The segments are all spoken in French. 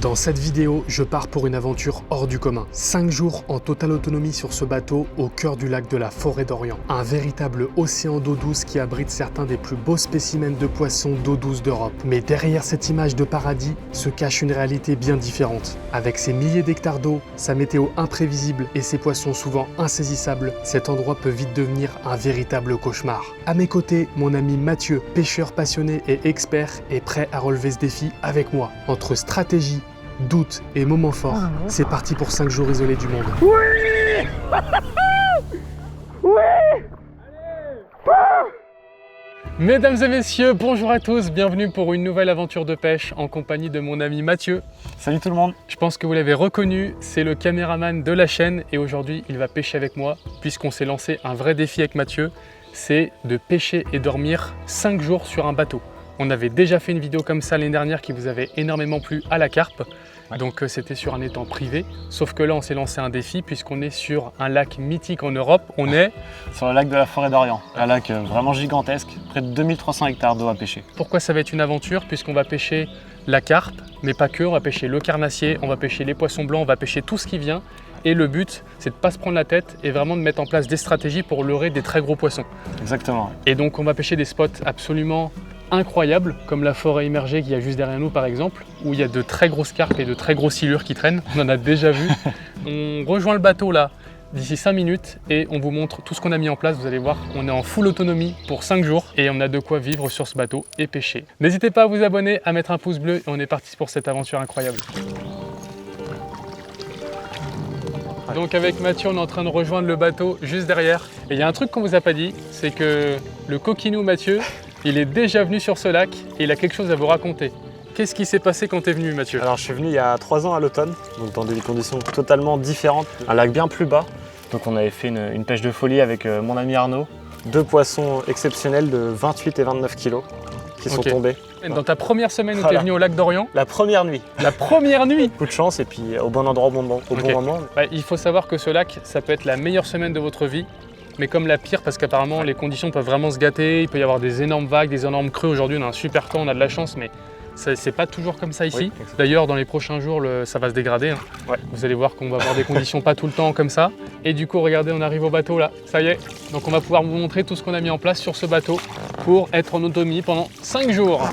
Dans cette vidéo, je pars pour une aventure hors du commun. 5 jours en totale autonomie sur ce bateau au cœur du lac de la Forêt d'Orient. Un véritable océan d'eau douce qui abrite certains des plus beaux spécimens de poissons d'eau douce d'Europe. Mais derrière cette image de paradis se cache une réalité bien différente. Avec ses milliers d'hectares d'eau, sa météo imprévisible et ses poissons souvent insaisissables, cet endroit peut vite devenir un véritable cauchemar. À mes côtés, mon ami Mathieu, pêcheur passionné et expert, est prêt à relever ce défi avec moi. Entre stratégie, doute et moments forts, c'est parti pour 5 jours isolés du monde. Oui. Oui. Mesdames et messieurs, bonjour à tous, bienvenue pour une nouvelle aventure de pêche en compagnie de mon ami Mathieu. Salut tout le monde. Je pense que vous l'avez reconnu, c'est le caméraman de la chaîne et aujourd'hui il va pêcher avec moi puisqu'on s'est lancé un vrai défi avec Mathieu, c'est de pêcher et dormir 5 jours sur un bateau. On avait déjà fait une vidéo comme ça l'année dernière qui vous avait énormément plu à la carpe. Donc c'était sur un étang privé, sauf que là on s'est lancé un défi puisqu'on est sur un lac mythique en Europe, on est sur le lac de la Forêt d'Orient, un lac vraiment gigantesque, près de 2300 hectares d'eau à pêcher. Pourquoi ça va être une aventure? Puisqu'on va pêcher la carpe, mais pas que, on va pêcher le carnassier, on va pêcher les poissons blancs, on va pêcher tout ce qui vient. Et le but, c'est de ne pas se prendre la tête et vraiment de mettre en place des stratégies pour leurrer des très gros poissons. Exactement. Et donc on va pêcher des spots absolument incroyables, comme la forêt immergée qu'il y a juste derrière nous par exemple, où il y a de très grosses carpes et de très grosses silures qui traînent, on en a déjà vu. On rejoint le bateau là d'ici 5 minutes et on vous montre tout ce qu'on a mis en place. Vous allez voir, on est en full autonomie pour 5 jours et on a de quoi vivre sur ce bateau et pêcher. N'hésitez pas à vous abonner, à mettre un pouce bleu et on est parti pour cette aventure incroyable. Donc avec Mathieu, on est en train de rejoindre le bateau juste derrière. Et il y a un truc qu'on vous a pas dit, c'est que le coquinou Mathieu, il est déjà venu sur ce lac et il a quelque chose à vous raconter. Qu'est-ce qui s'est passé quand tu es venu, Mathieu? Alors je suis venu il y a 3 ans à l'automne, donc dans des conditions totalement différentes. Un lac bien plus bas, donc on avait fait une pêche de folie avec mon ami Arnaud. 2 poissons exceptionnels de 28 et 29 kilos qui sont tombés. Dans ta première semaine où tu es venu au lac d'Orient? La première nuit. La première nuit? Coup de chance et puis au bon endroit au bon moment. Ouais, il faut savoir que ce lac, ça peut être la meilleure semaine de votre vie, mais comme la pire parce qu'apparemment les conditions peuvent vraiment se gâter, il peut y avoir des énormes vagues, des énormes creux. Aujourd'hui on a un super temps, on a de la chance, mais c'est pas toujours comme ça ici. Oui, d'ailleurs dans les prochains jours ça va se dégrader. Ouais. Vous allez voir qu'on va avoir des conditions pas tout le temps comme ça. Et du coup regardez, on arrive au bateau là, ça y est. Donc on va pouvoir vous montrer tout ce qu'on a mis en place sur ce bateau pour être en autonomie pendant 5 jours.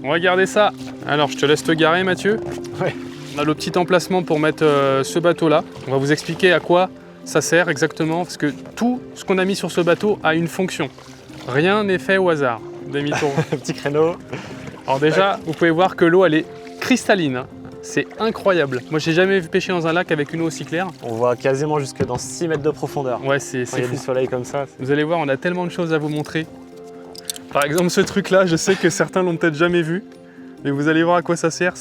Regardez ça. Alors je te laisse te garer Mathieu. Ouais. On a le petit emplacement pour mettre ce bateau là. On va vous expliquer à quoi ça sert exactement, parce que tout ce qu'on a mis sur ce bateau a une fonction. Rien n'est fait au hasard. Demi-tour. Petit créneau. Alors déjà, vous pouvez voir que l'eau elle est cristalline. Hein. C'est incroyable. Moi j'ai jamais vu pêcher dans un lac avec une eau aussi claire. On voit quasiment jusque dans 6 mètres de profondeur. Ouais, c'est fou. Il y a du soleil comme ça. Vous allez voir, on a tellement de choses à vous montrer. Par exemple ce truc là, je sais que certains l'ont peut-être jamais vu. Mais vous allez voir à quoi ça sert,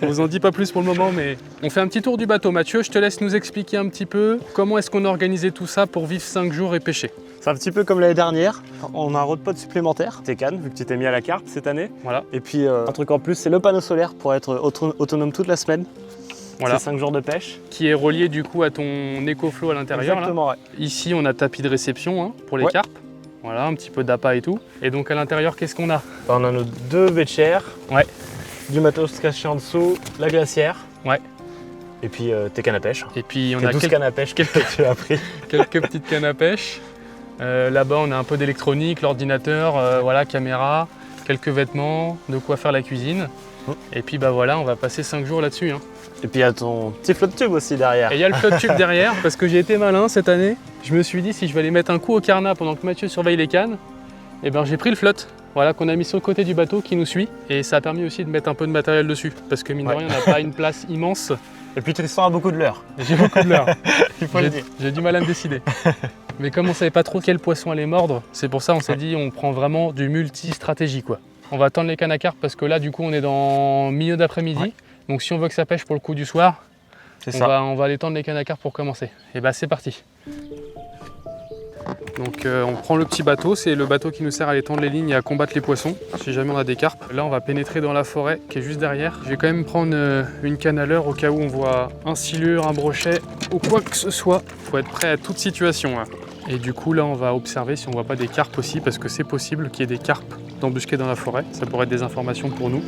on vous en dit pas plus pour le moment, mais on fait un petit tour du bateau. Mathieu, je te laisse nous expliquer un petit peu comment est-ce qu'on a organisé tout ça pour vivre 5 jours et pêcher. C'est un petit peu comme l'année dernière, on a un rod-pod supplémentaire, Tecan, vu que tu t'es mis à la carpe cette année. Voilà. Et puis un truc en plus, c'est le panneau solaire pour être autonome toute la semaine. Voilà. C'est 5 jours de pêche. Qui est relié du coup à ton EcoFlow à l'intérieur. Exactement, ouais. Ici, on a tapis de réception hein, pour les carpes. Voilà, un petit peu d'appât et tout. Et donc à l'intérieur, qu'est-ce qu'on a? On a nos 2 béchères, du matos caché en dessous, la glacière, et puis tes cannes à pêche. Et puis on a 12 cannes à pêche que tu as pris. Quelques petites cannes à pêche. Là-bas, on a un peu d'électronique, l'ordinateur, voilà, caméra, quelques vêtements, de quoi faire la cuisine. Et puis bah voilà, on va passer 5 jours là-dessus. Hein. Et puis il y a ton petit flotte tube aussi derrière. Et il y a le flotte tube derrière, parce que j'ai été malin cette année. Je me suis dit, si je vais aller mettre un coup au carnat pendant que Mathieu surveille les cannes, et ben j'ai pris le flotte. Voilà, qu'on a mis sur le côté du bateau qui nous suit. Et ça a permis aussi de mettre un peu de matériel dessus. Parce que mine de rien, on n'a pas une place immense. Et puis Tristan a beaucoup de leurre. J'ai beaucoup de leurre. Il faut le dire. J'ai du mal à me décider. Mais comme on ne savait pas trop quel poisson allait mordre, c'est pour ça on s'est dit on prend vraiment du multi-stratégie quoi. On va attendre les cannes à carpe parce que là du coup on est dans milieu d'après-midi. Donc si on veut que ça pêche pour le coup du soir, on va aller tendre les cannes à carpe pour commencer. Et bah c'est parti. Donc on prend le petit bateau, c'est le bateau qui nous sert à aller tendre les lignes et à combattre les poissons, si jamais on a des carpes. Là on va pénétrer dans la forêt qui est juste derrière. Je vais quand même prendre une canne à leurre au cas où on voit un silure, un brochet ou quoi que ce soit. Il faut être prêt à toute situation. Hein. Et du coup là on va observer si on voit pas des carpes aussi, parce que c'est possible qu'il y ait des carpes d'embusquées dans la forêt. Ça pourrait être des informations pour nous.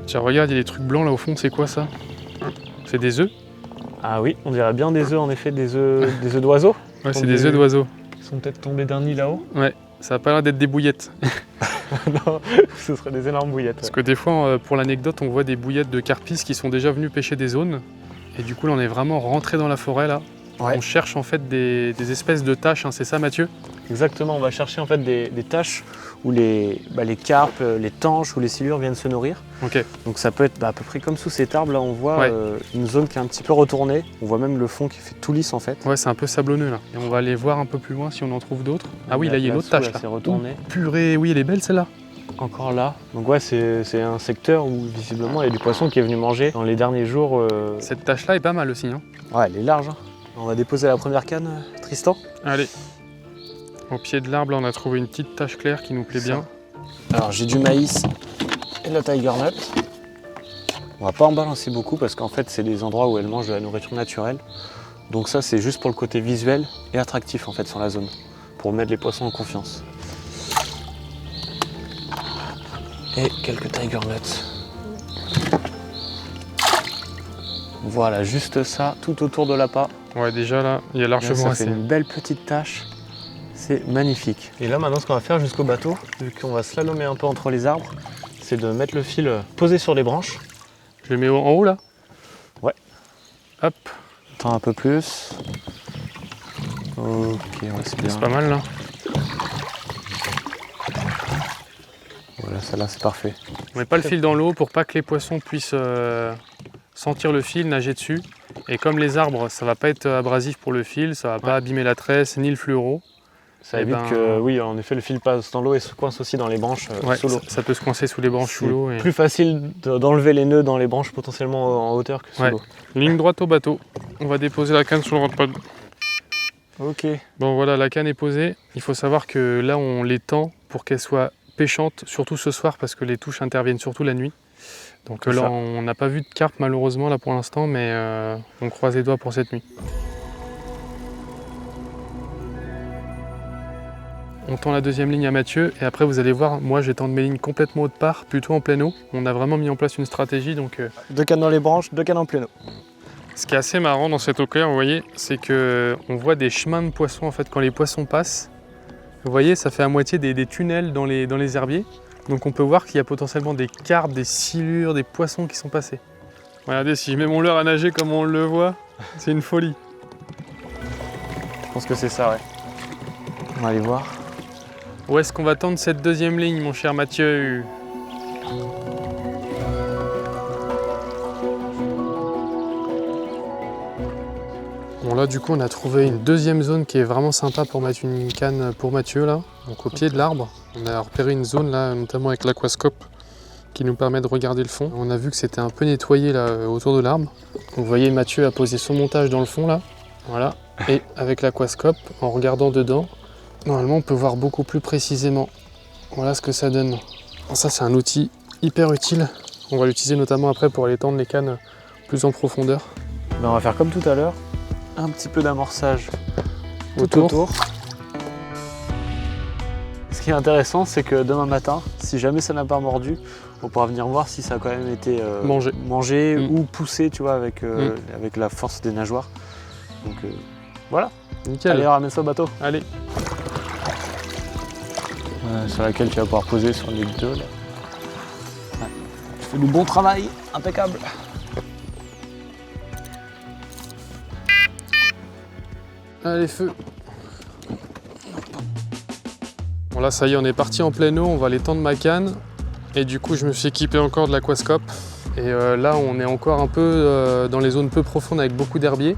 Tiens, regarde, il y a des trucs blancs là au fond, c'est quoi ça? C'est des œufs? Ah oui, on dirait bien des œufs en effet, des œufs d'oiseaux. Ouais, c'est des œufs d'oiseaux. Ils sont peut-être tombés d'un nid là-haut. Ouais, ça a pas l'air d'être des bouillettes. Non, ce seraient des énormes bouillettes. Parce que des fois, pour l'anecdote, on voit des bouillettes de carpis qui sont déjà venus pêcher des zones. Et du coup, là, on est vraiment rentré dans la forêt là. Ouais. On cherche en fait des espèces de taches, hein, c'est ça Mathieu? Exactement, on va chercher en fait des taches où les carpes, les tanches ou les silures viennent se nourrir. Ok. Donc ça peut être à peu près comme sous cet arbre là, on voit Ouais. une zone qui est un petit peu retournée. On voit même le fond qui fait tout lisse en fait. Ouais, c'est un peu sablonneux là. Et on va aller voir un peu plus loin si on en trouve d'autres. Ah oui, là, il y a une autre dessous, tache là, là. c'est retourné. Purée, oui, elle est belle celle-là. Encore là. Donc ouais, c'est un secteur où visiblement il y a du poisson qui est venu manger dans les derniers jours. Cette tache là est pas mal aussi. Hein. Ouais, elle est large. Hein. On va déposer la première canne, Tristan. Allez. Au pied de l'arbre, là, on a trouvé une petite tache claire qui nous plaît bien. Alors j'ai du maïs et de la tiger nut. On va pas en balancer beaucoup parce qu'en fait c'est des endroits où elles mangent de la nourriture naturelle. Donc ça c'est juste pour le côté visuel et attractif en fait sur la zone. Pour mettre les poissons en confiance. Et quelques tiger nuts. Voilà, juste ça, tout autour de l'appât. Ouais, déjà là, il y a Là, largement ça assez. fait une belle petite tache. C'est magnifique. Et là maintenant ce qu'on va faire jusqu'au bateau, vu qu'on va slalomer un peu entre les arbres, c'est de mettre le fil posé sur les branches. Je le mets en haut là? Ouais. Hop, Attends un peu plus. Ok, ouais, c'est bien. c'est pas mal là. Voilà, celle-là c'est parfait. On met pas le fil dans l'eau pour pas que les poissons puissent sentir le fil, nager dessus. Et comme les arbres, ça va pas être abrasif pour le fil, ça va pas abîmer la tresse ni le fluoro. Ça Eh évite ben, que, oui, en effet, le fil passe dans l'eau et se coince aussi dans les branches Ouais, sous l'eau. ça peut se coincer sous les branches sous l'eau. Et... Plus facile d'enlever les nœuds dans les branches potentiellement en hauteur que sous Ouais. l'eau. Ligne droite au bateau. On va déposer la canne sur le rod-pod. Ok. Bon voilà, la canne est posée. Il faut savoir que là, on l'étend pour qu'elle soit pêchante, surtout ce soir parce que les touches interviennent surtout la nuit. Donc C'est là, ça. on n'a pas vu de carpe malheureusement là pour l'instant, mais on croise les doigts pour cette nuit. On tend la deuxième ligne à Mathieu et après vous allez voir, moi je vais tendre mes lignes complètement autre part, plutôt en plein eau. On a vraiment mis en place une stratégie donc... 2 cannes dans les branches, 2 cannes en plein eau. Ce qui est assez marrant dans cette eau claire, vous voyez, c'est que on voit des chemins de poissons en fait quand les poissons passent. Vous voyez, ça fait à moitié des tunnels dans les herbiers. Donc on peut voir qu'il y a potentiellement des carpes, des silures, des poissons qui sont passés. Regardez, si je mets mon leurre à nager comme on le voit, c'est une folie. Je pense que c'est ça, ouais. On va aller voir. Où est-ce qu'on va tendre cette deuxième ligne, mon cher Mathieu? Bon là du coup on a trouvé une deuxième zone qui est vraiment sympa pour mettre une canne pour Mathieu là. Donc au pied de l'arbre, on a repéré une zone là, notamment avec l'aquascope qui nous permet de regarder le fond. On a vu que c'était un peu nettoyé là autour de l'arbre. Donc vous voyez Mathieu a posé son montage dans le fond là. Voilà. Et avec l'aquascope, en regardant dedans, normalement on peut voir beaucoup plus précisément. Voilà ce que ça donne. Alors ça c'est un outil hyper utile. On va l'utiliser notamment après pour aller tendre les cannes plus en profondeur. Ben, on va faire comme tout à l'heure. Un petit peu d'amorçage tout Autour. autour. Ce qui est intéressant, c'est que demain matin, si jamais ça n'a pas mordu, on pourra venir voir si ça a quand même été mangé ou poussé, tu vois, avec la force des nageoires. Donc voilà. Nickel. Allez, ramène ça au bateau. Allez. Sur laquelle tu vas pouvoir poser sur les deux. Là. Ouais. Tu fais du bon travail, impeccable. Allez, feu. Bon là ça y est, on est parti en pleine eau, on va aller tendre ma canne. Et du coup je me suis équipé encore de l'aquascope. Et là on est encore un peu dans les zones peu profondes avec beaucoup d'herbiers.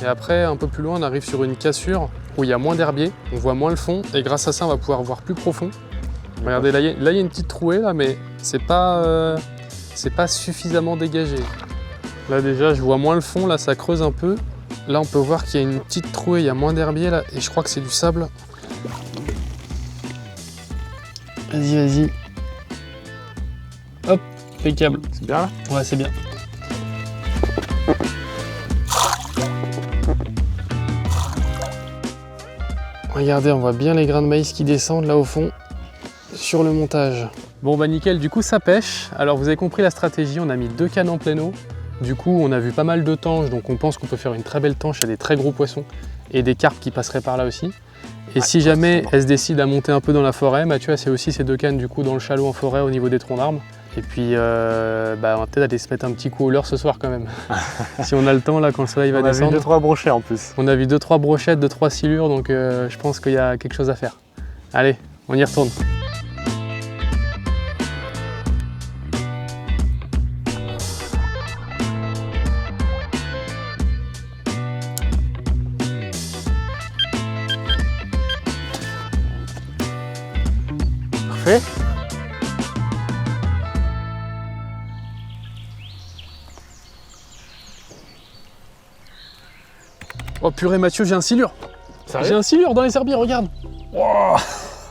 Et après un peu plus loin on arrive sur une cassure où il y a moins d'herbiers, on voit moins le fond. Et grâce à ça on va pouvoir voir plus profond. Regardez là il y a une petite trouée là, mais c'est pas suffisamment dégagé. Là déjà je vois moins le fond, là ça creuse un peu. Là on peut voir qu'il y a une petite trouée, il y a moins d'herbiers là, et je crois que c'est du sable. Vas-y, vas-y. Hop, impeccable. C'est bien là? Ouais, c'est bien. Regardez, on voit bien les grains de maïs qui descendent là au fond, sur le montage. Bon bah nickel, du coup ça pêche. Alors vous avez compris la stratégie, on a mis 2 cannes en plein eau. Du coup on a vu pas mal de tanches, donc on pense qu'on peut faire une très belle tanche à des très gros poissons et des carpes qui passeraient par là aussi. Et si jamais elle se décide à monter un peu dans la forêt, Mathieu a aussi ces 2 cannes du coup dans le chalot en forêt au niveau des troncs d'arbres. Et puis on va peut-être aller se mettre un petit coup au leurre ce soir quand même. Si on a le temps là quand le soleil va descendre. On a vu 2-3 brochets en plus. On a vu 2-3 brochettes, 2-3 silures, donc je pense qu'il y a quelque chose à faire. Allez, on y retourne. Parfait. Oh purée Mathieu, j'ai un silure. J'ai un silure dans les herbiers, regarde. Wow,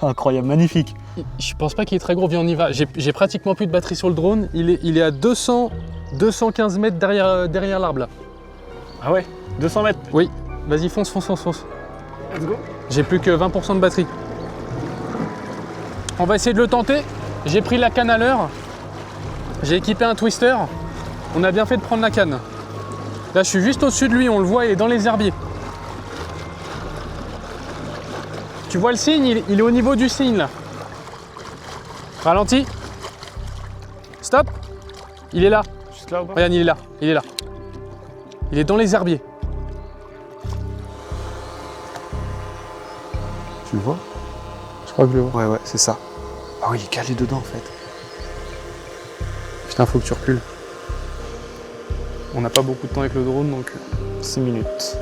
incroyable, magnifique. Je pense pas qu'il est très gros, viens on y va. J'ai pratiquement plus de batterie sur le drone. Il est à 215 mètres derrière l'arbre là. Ah ouais, 200 mètres. Oui, vas-y fonce. Let's go. J'ai plus que 20% de batterie. On va essayer de le tenter. J'ai pris la canne à l'heure. J'ai équipé un twister. On a bien fait de prendre la canne. Là, je suis juste au-dessus de lui, on le voit, il est dans les herbiers. Tu vois le signe, il est au niveau du signe là. Ralenti. Stop. Il est là. Juste là ou pas? Regarde, il est là. Il est dans les herbiers. Tu le vois? Je crois que je le vois. Ouais, c'est ça. Ah oui, il est calé dedans en fait. Putain, faut que tu recules. On n'a pas beaucoup de temps avec le drone donc. 6 minutes.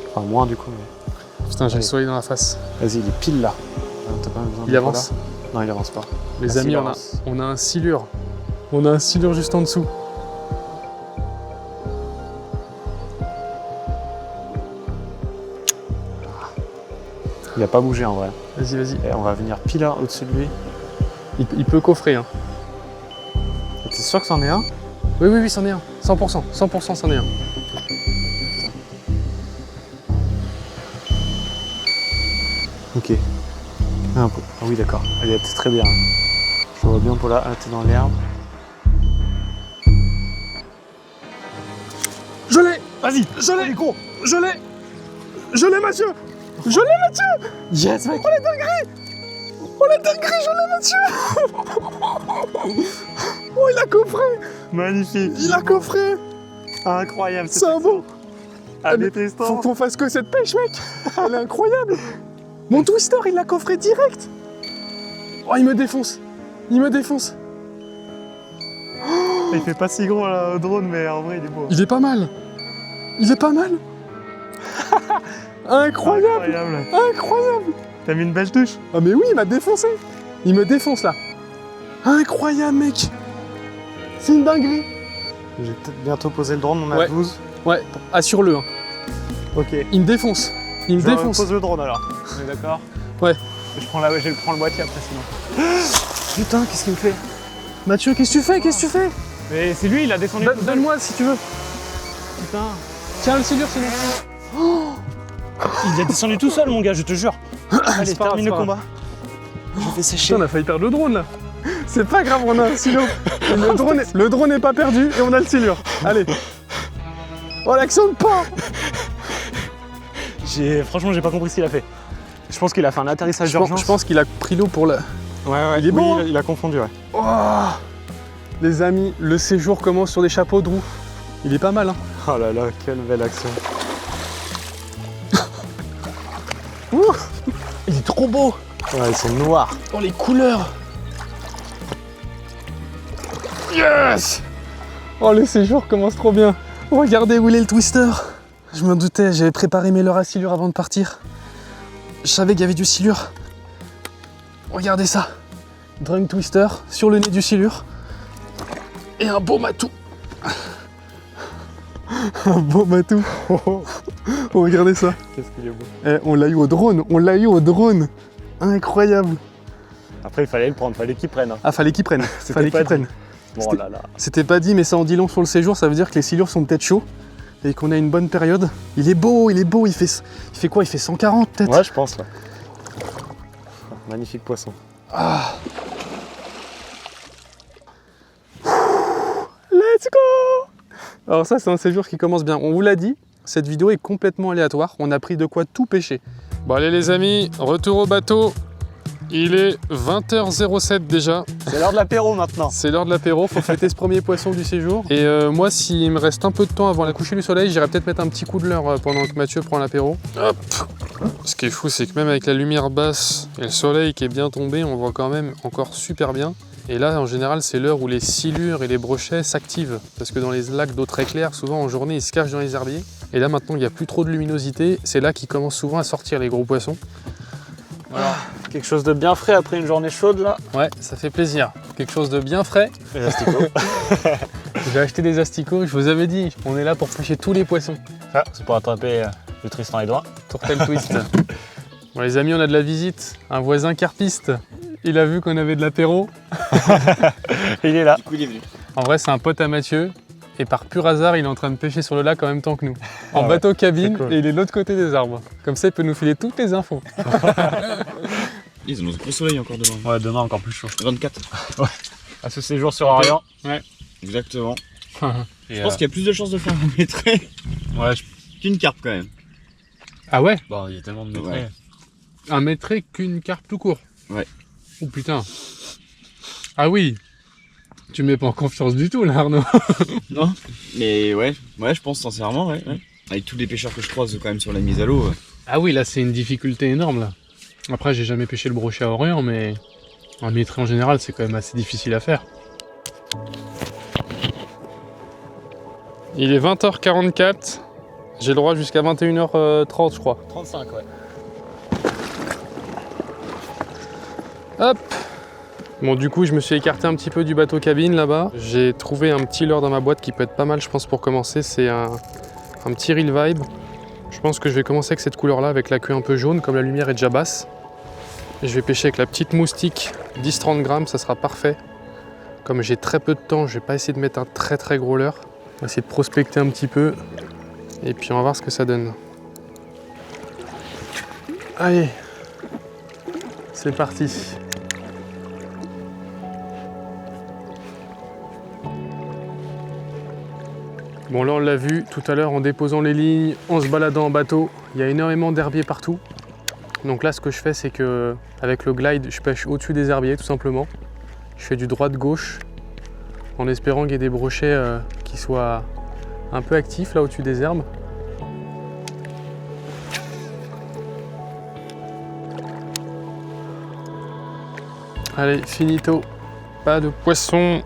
Enfin, moins du coup. Mais... Putain, j'ai le soleil dans la face. Vas-y, il est pile là. T'as pas besoin Il avance. Non, il avance pas. Les amis, on a un silure. On a un silure juste en dessous. Il a pas bougé en vrai. Vas-y. Et on va venir pile là au-dessus de lui. Il peut coffrer. Hein. T'es sûr que c'en est un? Oui, c'en est un. 100%. 100% c'en est un. Ok. Ah oui, d'accord. Elle est très bien. Je vois bien pour là. Ah, t'es dans l'herbe. Je l'ai. Vas-y, Je l'ai. gros. Je l'ai, Mathieu. Je l'ai, Mathieu. Yes, mec. Oh la dinguerie, je l'ai, Mathieu. Oh, il a coffré. Magnifique. Il a coffré. Incroyable. C'est un bon. Allez, testant. Faut qu'on fasse que cette pêche, mec. Elle est incroyable. Mon twister, il l'a coffré direct. Oh, il me défonce. Il fait pas si gros là, au drone, mais en vrai, il est beau. Il est pas mal. Incroyable. T'as mis une belle touche? Ah mais oui, il m'a défoncé. Il me défonce là. Incroyable, mec. C'est une dinguerie. Je vais peut-être bientôt poser le drone, on a Ouais. 12. Ouais, assure-le. Hein. Ok. Il me défonce. Je pose le drone alors. On est d'accord? Ouais. Je prends le boîtier après sinon. Putain, qu'est-ce qu'il me fait? Mathieu, qu'est-ce que tu fais? Mais c'est lui, il a descendu tout seul. Donne-moi si tu veux. Putain. Tiens le silure sinon. Il a descendu tout seul, mon gars, je te jure. Allez, C'est pas grave, termine c'est le pas combat. Je vais sécher. Putain, on a failli perdre le drone là. C'est pas grave, on a un silure. Le drone n'est pas perdu et on a le silure. Allez. Oh, l'action de pas. Franchement, j'ai pas compris ce qu'il a fait. Je pense qu'il a fait un atterrissage d'urgence. Je pense qu'il a pris l'eau pour la... Ouais, Il est bon, hein. il a confondu, ouais. Oh, les amis, le séjour commence sur des chapeaux de roue. Il est pas mal, hein. Oh là là, quelle belle action. Il est trop beau. Ouais, ils sont noirs. Oh, les couleurs. Yes. Oh, le séjour commence trop bien. Regardez où il est le twister. Je m'en doutais, j'avais préparé mes leurres à silure avant de partir. Je savais qu'il y avait du silure. Regardez ça. Drunk twister sur le nez du silure. Et un beau matou. Un beau matou. Oh, regardez ça. Qu'est-ce qu'il est beau. Eh, on l'a eu au drone. Incroyable. Après, il fallait le prendre, fallait qu'il prenne. Hein. Ah, fallait qu'il prenne. Fallait qu'il prenne. Oh là là. C'était pas dit, mais ça en dit long sur le séjour. Ça veut dire que les silures sont peut-être chauds et qu'on a une bonne période. Il est beau. Il fait quoi? Il fait 140 peut-être? Ouais, je pense. Ouais. Magnifique poisson. Ah. Alors ça, c'est un séjour qui commence bien. On vous l'a dit, cette vidéo est complètement aléatoire. On a pris de quoi tout pêcher. Bon allez les amis, retour au bateau. Il est 20h07 déjà. C'est l'heure de l'apéro maintenant. C'est l'heure de l'apéro, faut fêter ce premier poisson du séjour. Et moi, s'il me reste un peu de temps avant la coucher du soleil, j'irai peut-être mettre un petit coup de leurre pendant que Mathieu prend l'apéro. Hop. Ce qui est fou, c'est que même avec la lumière basse et le soleil qui est bien tombé, on voit quand même encore super bien. Et là, en général, c'est l'heure où les silures et les brochets s'activent. Parce que dans les lacs d'eau très claire, souvent en journée, ils se cachent dans les herbiers. Et là, maintenant, il n'y a plus trop de luminosité. C'est là qu'ils commencent souvent à sortir les gros poissons. Voilà. Quelque chose de bien frais après une journée chaude là. Ouais, ça fait plaisir. Quelque chose de bien frais. Les asticots. J'ai acheté des asticots, je vous avais dit, on est là pour pêcher tous les poissons. Ah, c'est pour attraper le Tristan Edouard. Tourtel twist. Bon les amis, on a de la visite. Un voisin carpiste. Il a vu qu'on avait de l'apéro. Il est là. Du coup, il est venu. En vrai, c'est un pote à Mathieu. Et par pur hasard, il est en train de pêcher sur le lac en même temps que nous. En Ah ouais, bateau cabine, c'est cool. et il est de l'autre côté des arbres. Comme ça, il peut nous filer toutes les infos. Ils ont un gros soleil encore demain. Ouais, demain encore plus chaud. 24. À ce séjour sur Orient. Exactement. Et, Je pense qu'il y a plus de chances de faire un métrait ouais, qu'une carpe quand même. Ah ouais? bon, il y a tellement de Ouais. Un métrait qu'une carpe tout court. Ouais. Oh putain. Ah oui. Tu mets pas en confiance du tout là, Arnaud. Non. Mais ouais, je pense sincèrement, ouais. Avec tous les pêcheurs que je croise quand même sur la mise à l'eau. Ah oui, là c'est une difficulté énorme là. Après j'ai jamais pêché le brochet à Orient, mais un métrait en général c'est quand même assez difficile à faire. Il est 20h44, j'ai le droit jusqu'à 21h30 je crois. 35, ouais. Hop. Bon du coup je me suis écarté un petit peu du bateau cabine là-bas. J'ai trouvé un petit leurre dans ma boîte qui peut être pas mal je pense pour commencer. C'est un petit Reel Vibe. Je pense que je vais commencer avec cette couleur là, avec la queue un peu jaune, comme la lumière est déjà basse. Et je vais pêcher avec la petite moustique, 10-30 grammes, ça sera parfait. Comme j'ai très peu de temps, je vais pas essayer de mettre un très gros leurre. On va essayer de prospecter un petit peu. Et puis on va voir ce que ça donne. Allez, c'est parti. Bon là on l'a vu tout à l'heure en déposant les lignes, en se baladant en bateau, il y a énormément d'herbiers partout. Donc là ce que je fais c'est que avec le glide je pêche au-dessus des herbiers tout simplement. Je fais du droite-gauche en espérant qu'il y ait des brochets qui soient un peu actifs là au-dessus des herbes. Allez, finito, pas de poisson,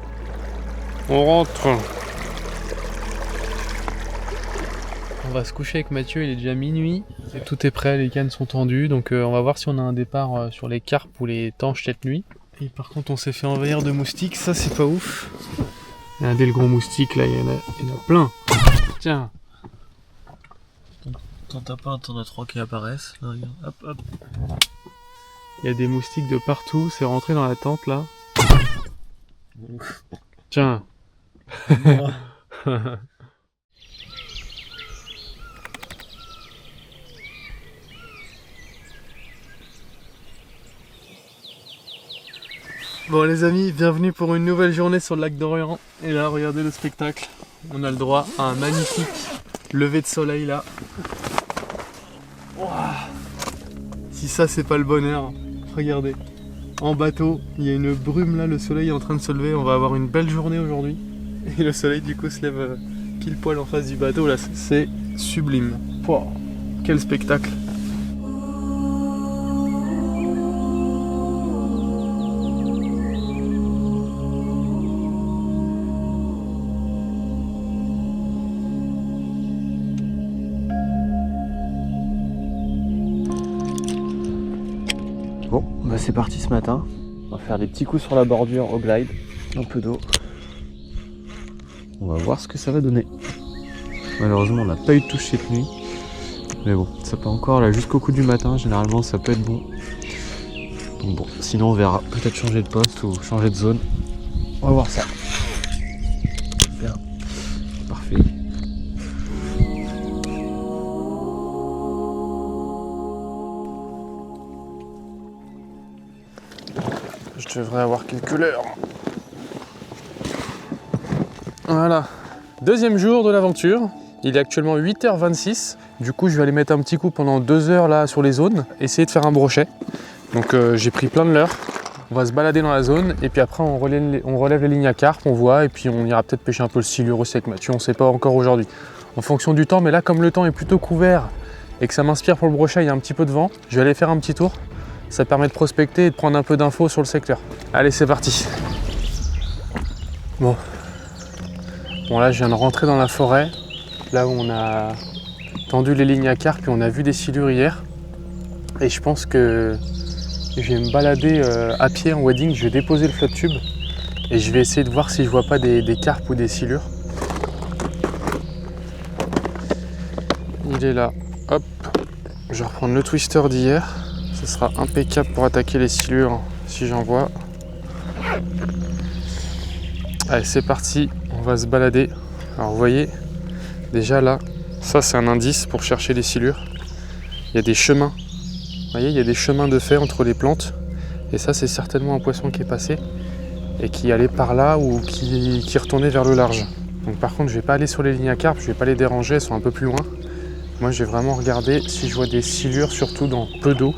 on rentre. On va se coucher avec Mathieu, il est déjà minuit, et tout est prêt, les cannes sont tendues, donc on va voir si on a un départ sur les carpes ou les tanches cette nuit. Et par contre on s'est fait envahir de moustiques, ça c'est pas ouf. Regardez le gros moustique là, il y en a plein. Tiens. T'en tapes un, t'en as 3 qui apparaissent. Là, regarde. Hop, hop. Il y a des moustiques de partout, c'est rentré dans la tente là. Tiens. Bon les amis, bienvenue pour une nouvelle journée sur le lac d'Orient. Et là, regardez le spectacle. On a le droit à un magnifique lever de soleil là. Ouah. Si ça c'est pas le bonheur, regardez. En bateau, il y a une brume là, le soleil est en train de se lever. On va avoir une belle journée aujourd'hui. Et le soleil du coup se lève pile poil en face du bateau là. C'est sublime. Wow. Quel spectacle. Bon, bah c'est parti ce matin. On va faire des petits coups sur la bordure au glide, un peu d'eau. On va voir ce que ça va donner. Malheureusement, on n'a pas eu de touche cette nuit. Mais bon, ça peut encore là jusqu'au coup du matin. Généralement, ça peut être bon. Donc bon, sinon on verra. Peut-être changer de poste ou changer de zone. On va voir ça. Super. Parfait. Je devrais avoir quelques leurres. Voilà, Deuxième jour de l'aventure, il est actuellement 8h26. Du coup, je vais aller mettre un petit coup pendant 2 heures là sur les zones, essayer de faire un brochet. Donc j'ai pris plein de leurres. On va se balader dans la zone et puis après on relève les lignes à carpe, on voit, et puis on ira peut-être pêcher un peu le silure aussi avec Mathieu, on ne sait pas encore aujourd'hui. En fonction du temps, mais là comme le temps est plutôt couvert et que ça m'inspire pour le brochet, il y a un petit peu de vent, je vais aller faire un petit tour. Ça permet de prospecter et de prendre un peu d'infos sur le secteur. Allez, c'est parti. Bon, là je viens de rentrer dans la forêt, là où on a tendu les lignes à carpe et on a vu des silures hier. Et je pense que je vais me balader à pied en wading, je vais déposer le flotte tube et je vais essayer de voir si je vois pas des carpes ou des silures. Il est là, hop, je vais reprendre le twister d'hier, ce sera impeccable pour attaquer les silures si j'en vois. Allez, c'est parti, on va se balader. Alors vous voyez, déjà là, ça c'est un indice pour chercher les silures. Il y a des chemins. Vous voyez, il y a des chemins de fait entre les plantes. Et ça, c'est certainement un poisson qui est passé et qui allait par là ou qui retournait vers le large. Donc par contre, je ne vais pas aller sur les lignes à carpe, je ne vais pas les déranger, elles sont un peu plus loin. Moi, je vais vraiment regarder si je vois des silures, surtout dans peu d'eau.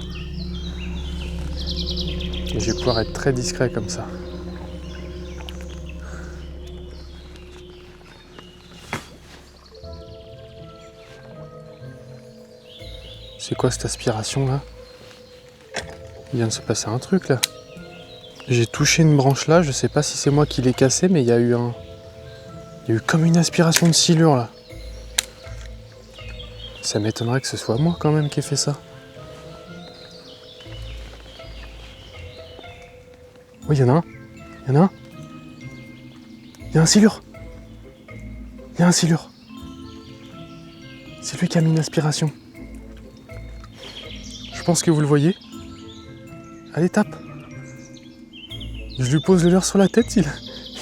Et je vais pouvoir être très discret comme ça. C'est quoi cette aspiration là? Il vient de se passer un truc là. J'ai touché une branche là, je sais pas si c'est moi qui l'ai cassé, mais il y a eu comme une aspiration de silure là. Ça m'étonnerait que ce soit moi quand même qui ai fait ça. Oui, il y en a un. Il y en a un. Il y a un silure. Il y a un silure. C'est lui qui a mis une aspiration. Je pense que vous le voyez. Allez, tape. Je lui pose le leurre sur la tête,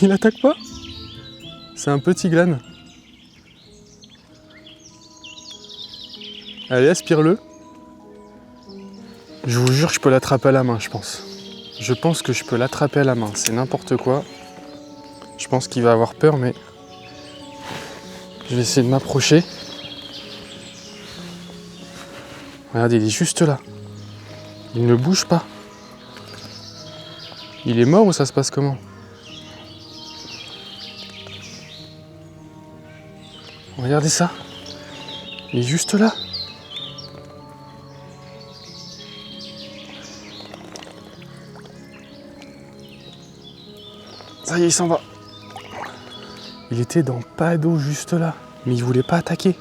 il attaque pas. C'est un petit glane. Allez, aspire-le. Je vous jure que je peux l'attraper à la main, je pense. Je pense que je peux l'attraper à la main, c'est n'importe quoi. Je pense qu'il va avoir peur, mais je vais essayer de m'approcher. Regardez, il est juste là. Il ne bouge pas. Il est mort ou ça se passe comment? Regardez ça. Il est juste là. Ça y est, il s'en va. Il était dans pas d'eau juste là, mais il voulait pas attaquer.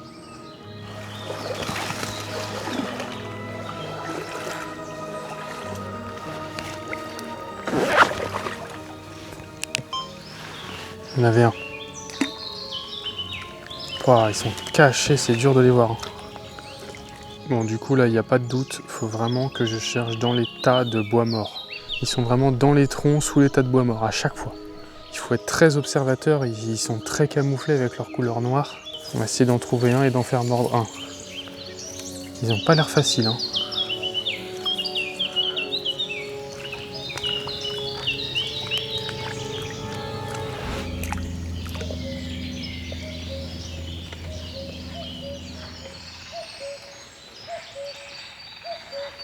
Il y en avait un. Wow, ils sont cachés, c'est dur de les voir. Bon, du coup, là, il n'y a pas de doute. Il faut vraiment que je cherche dans les tas de bois morts. Ils sont vraiment dans les troncs, sous les tas de bois morts, à chaque fois. Il faut être très observateur. Ils sont très camouflés avec leur couleur noire. On va essayer d'en trouver un et d'en faire mordre un. Ils n'ont pas l'air faciles, hein.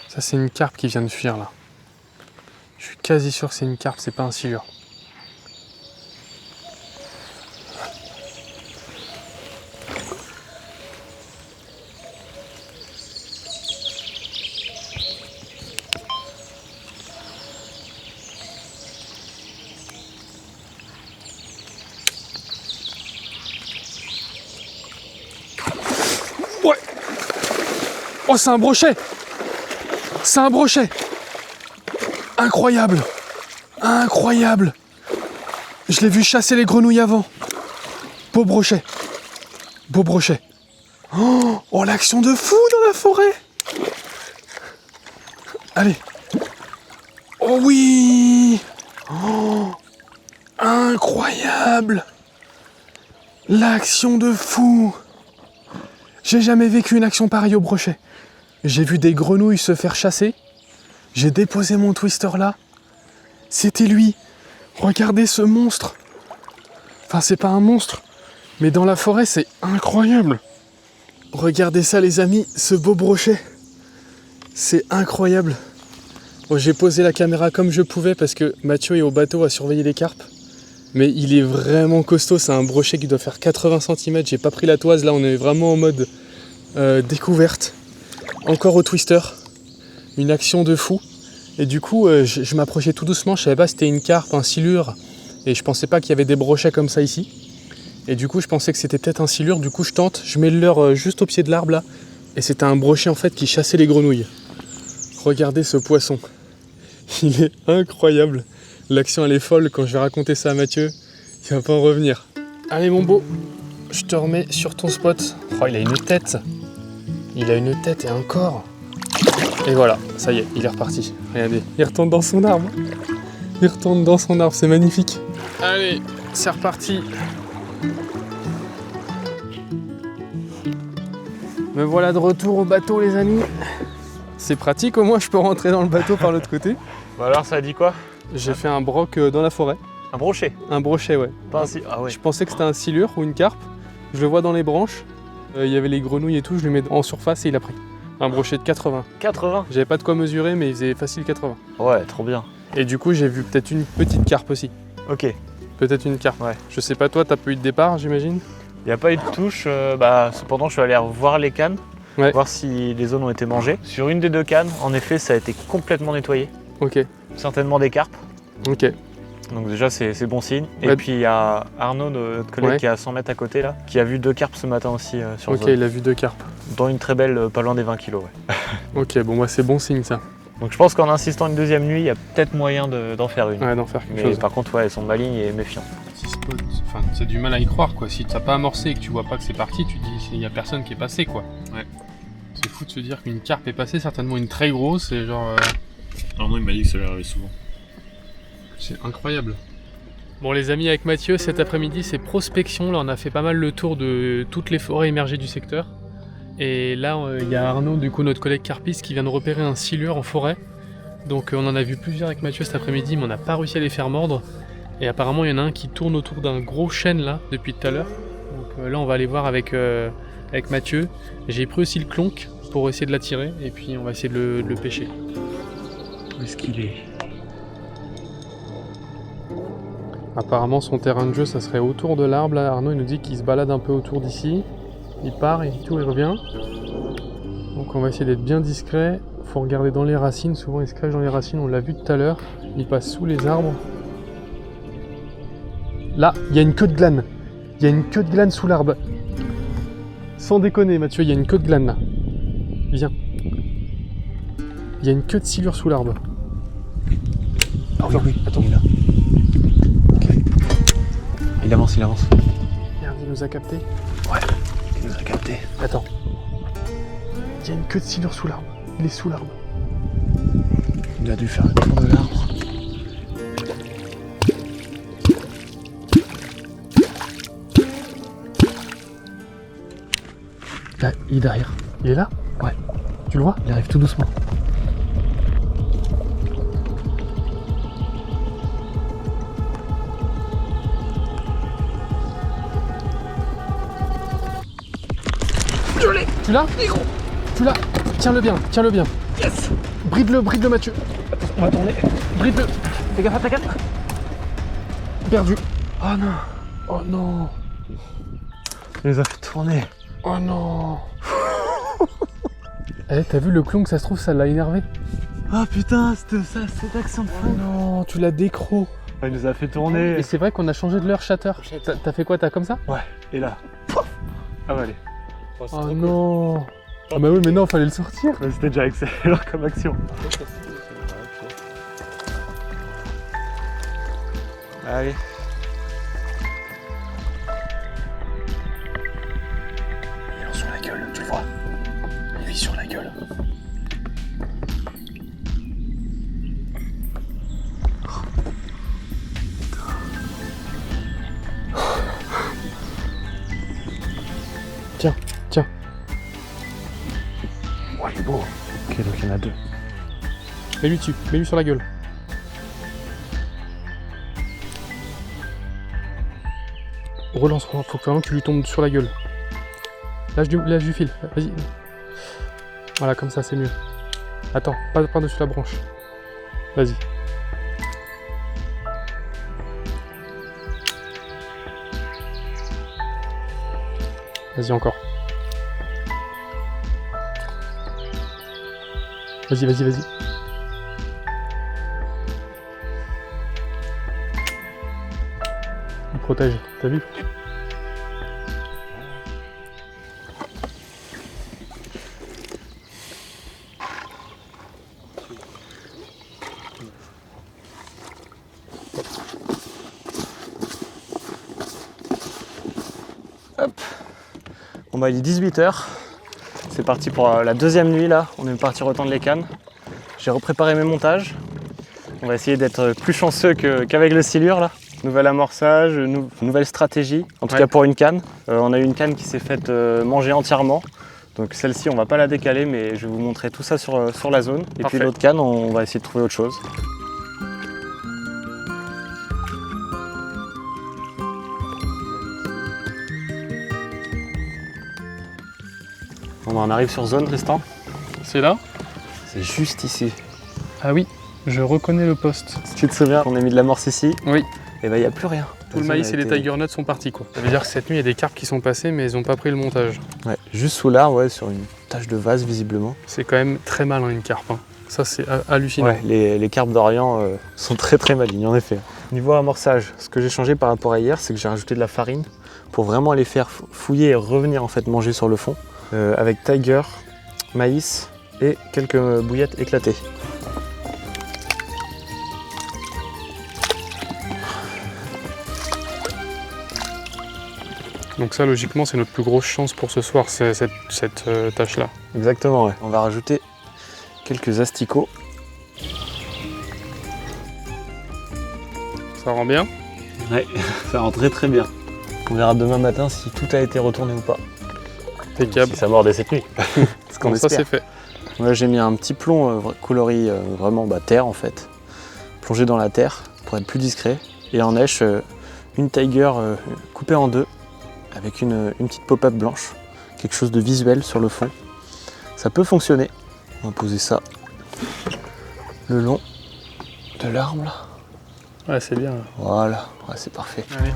Ça, c'est une carpe qui vient de fuir là. Je suis quasi sûr que c'est une carpe, c'est pas un silure. Ouais. Oh, c'est un brochet! C'est un brochet! Incroyable! Incroyable! Je l'ai vu chasser les grenouilles avant. Beau brochet! Beau brochet! Oh, l'action de fou dans la forêt! Allez! Oh oui! Oh, incroyable! L'action de fou! J'ai jamais vécu une action pareille au brochet. J'ai vu des grenouilles se faire chasser. J'ai déposé mon twister là. C'était lui. Regardez ce monstre. Enfin, c'est pas un monstre. Mais dans la forêt, c'est incroyable. Regardez ça les amis, ce beau brochet. C'est incroyable. Bon, j'ai posé la caméra comme je pouvais parce que Mathieu est au bateau à surveiller les carpes. Mais il est vraiment costaud, c'est un brochet qui doit faire 80 cm. J'ai pas pris la toise, là on est vraiment en mode découverte. Encore au twister. Une action de fou. Et du coup, je m'approchais tout doucement, je savais pas si c'était une carpe, un silure. Et je pensais pas qu'il y avait des brochets comme ça ici. Et du coup, je pensais que c'était peut-être un silure. Du coup, je tente, je mets le leurre juste au pied de l'arbre là. Et c'était un brochet en fait qui chassait les grenouilles. Regardez ce poisson. Il est incroyable. L'action elle est folle, quand je vais raconter ça à Mathieu, il va pas en revenir. Allez mon beau, je te remets sur ton spot. Oh, il a une tête. Il a une tête et un corps. Et voilà, ça y est, il est reparti. Regardez, il retourne dans son arbre. Il retourne dans son arbre, c'est magnifique. Allez, c'est reparti. Me voilà de retour au bateau les amis. C'est pratique, au moins je peux rentrer dans le bateau par l'autre côté. Bah alors ça a dit quoi? J'ai fait un broc dans la forêt. Un brochet? Un brochet, ouais. Pas un ah ouais. Je pensais que c'était un silure ou une carpe. Je le vois dans les branches. Il y avait les grenouilles et tout, je le mets en surface et il a pris. Un brochet de 80. 80? J'avais pas de quoi mesurer, mais il faisait facile 80. Ouais, trop bien. Et du coup, j'ai vu peut-être une petite carpe aussi. Ok. Peut-être une carpe. Ouais. Je sais pas, toi, t'as pas eu de départ, j'imagine? Il n'y a pas eu de touche. Cependant, je suis allé voir les cannes, voir si les zones ont été mangées. Sur une des deux cannes, en effet, ça a été complètement nettoyé. Ok. Certainement des carpes. Ok. Donc déjà, c'est bon signe. Ouais. Et puis, il y a Arnaud, notre collègue qui est à 100 mètres à côté, là, qui a vu 2 carpes ce matin aussi sur Ok, zone. il a vu 2 carpes. Dont une très belle, pas loin des 20 kilos. Ouais. Ok, bon, moi, c'est bon signe, ça. Donc je pense qu'en insistant une deuxième nuit, il y a peut-être moyen d'en faire une. Ouais, d'en faire quelque Mais chose. par contre, ouais, elles sont malignes et méfiantes. Enfin, c'est du mal à y croire, quoi. Si t'as pas amorcé et que tu vois pas que c'est parti, tu te dis il y a personne qui est passé, quoi. Ouais. C'est fou de se dire qu'une carpe est passée, certainement une très grosse, et genre... Non, il m'a dit que ça lui arrivait souvent. C'est incroyable. Bon les amis, avec Mathieu, cet après-midi, c'est prospection. Là, on a fait pas mal le tour de toutes les forêts émergées du secteur. Et là, il y a Arnaud, du coup, notre collègue carpiste, qui vient de repérer un silure en forêt. Donc on en a vu plusieurs avec Mathieu cet après-midi, mais on n'a pas réussi à les faire mordre. Et apparemment, il y en a un qui tourne autour d'un gros chêne, là, depuis tout à l'heure. Donc là, on va aller voir avec Mathieu. J'ai pris aussi le clonk pour essayer de l'attirer, et puis on va essayer de le pêcher. Où est-ce qu'il est? Apparemment son terrain de jeu ça serait autour de l'arbre là. Arnaud il nous dit qu'il se balade un peu autour d'ici. Il part et tout il revient. Donc on va essayer d'être bien discret. Faut regarder dans les racines, souvent il se cache dans les racines, on l'a vu tout à l'heure. Il passe sous les arbres. Là, il y a une queue de glane. Il y a une queue de glane sous l'arbre. Sans déconner Mathieu, il y a une queue de glane là. Viens. Il y a une queue de silure sous l'arbre. Ah oui, attends, il est là. Il avance, il avance. Merde, il nous a capté. Ouais, il nous a capté. Attends. Il y a une queue de silure sous l'arbre. Il est sous l'arbre. Il a dû faire le tour de l'arbre. Là, il est derrière. Il est là? Ouais. Tu le vois? Il arrive tout doucement. Tu l'as? Tu l'as? Tiens-le bien, tiens-le bien. Yes. Bride-le Mathieu. On va tourner. Bride-le. Fais gaffe à ta canne. Perdu. Oh non. Oh non. Il nous a fait tourner. Oh non. Eh, t'as vu le clon que ça se trouve, ça l'a énervé. Ah putain, cette action de Oh fou. non, tu l'as décro. Il nous a fait tourner. Et c'est vrai qu'on a changé de leurre shatter. T'as fait quoi? T'as comme ça? Ouais, et là. Pouf. Ah bah allez. Oh non. Ah bah oui, mais non, fallait le sortir. Mais c'était déjà excellent comme action. Allez. Il est sur la gueule, tu le vois. Il est sur la gueule. Tiens, tiens. Oh, il est beau. Ok, donc il y en a 2. Mets-lui dessus, mets-lui sur la gueule. Relance, faut vraiment que tu lui tombes sur la gueule. Lâche du fil, vas-y. Voilà, comme ça c'est mieux. Attends, pas par-dessus la branche. Vas-y. Vas-y encore. Vas-y. Il protège, t'as vu? Bon bah il est 18h, c'est parti pour la deuxième nuit là, on est parti retendre les cannes. J'ai repréparé mes montages, on va essayer d'être plus chanceux qu'avec le silure là. Nouvel amorçage, nouvelle stratégie, en tout cas pour une canne. On a eu une canne qui s'est faite manger entièrement, donc celle-ci on va pas la décaler mais je vais vous montrer tout ça sur la zone. Et Parfait. puis l'autre canne on va essayer de trouver autre chose. On arrive sur zone, Tristan. C'est là? C'est juste ici. Ah oui, je reconnais le poste. Si tu te souviens, on a mis de l'amorce ici. Oui. Et bah il n'y a plus rien. Tout le maïs et les tiger nuts sont partis quoi. Ça veut dire que cette nuit il y a des carpes qui sont passées mais ils n'ont pas pris le montage. Ouais, juste sous l'arbre, ouais, sur une tache de vase visiblement. C'est quand même très malin une carpe. Hein. Ça c'est hallucinant. Ouais, les carpes d'Orient sont très malignes en effet. Niveau amorçage, ce que j'ai changé par rapport à hier, c'est que j'ai rajouté de la farine pour vraiment les faire fouiller et revenir en fait manger sur le fond. Avec tiger, maïs et quelques bouillettes éclatées. Donc ça logiquement c'est notre plus grosse chance pour ce soir, c'est cette tâche là. Exactement, ouais. On va rajouter quelques asticots. Ça rend bien? Ouais, ça rend très bien. On verra demain matin si tout a été retourné ou pas. Impeccable. Si ça mordait cette nuit. Ce qu'on Bon, ça espère. c'est fait. Là j'ai mis un petit plomb coloris vraiment terre en fait. Plongé dans la terre pour être plus discret. Et en neige, une tiger coupée en deux avec une petite pop-up blanche. Quelque chose de visuel sur le fond. Ça peut fonctionner. On va poser ça le long de l'arbre là. Ouais c'est bien. Voilà, ouais, c'est parfait. Allez.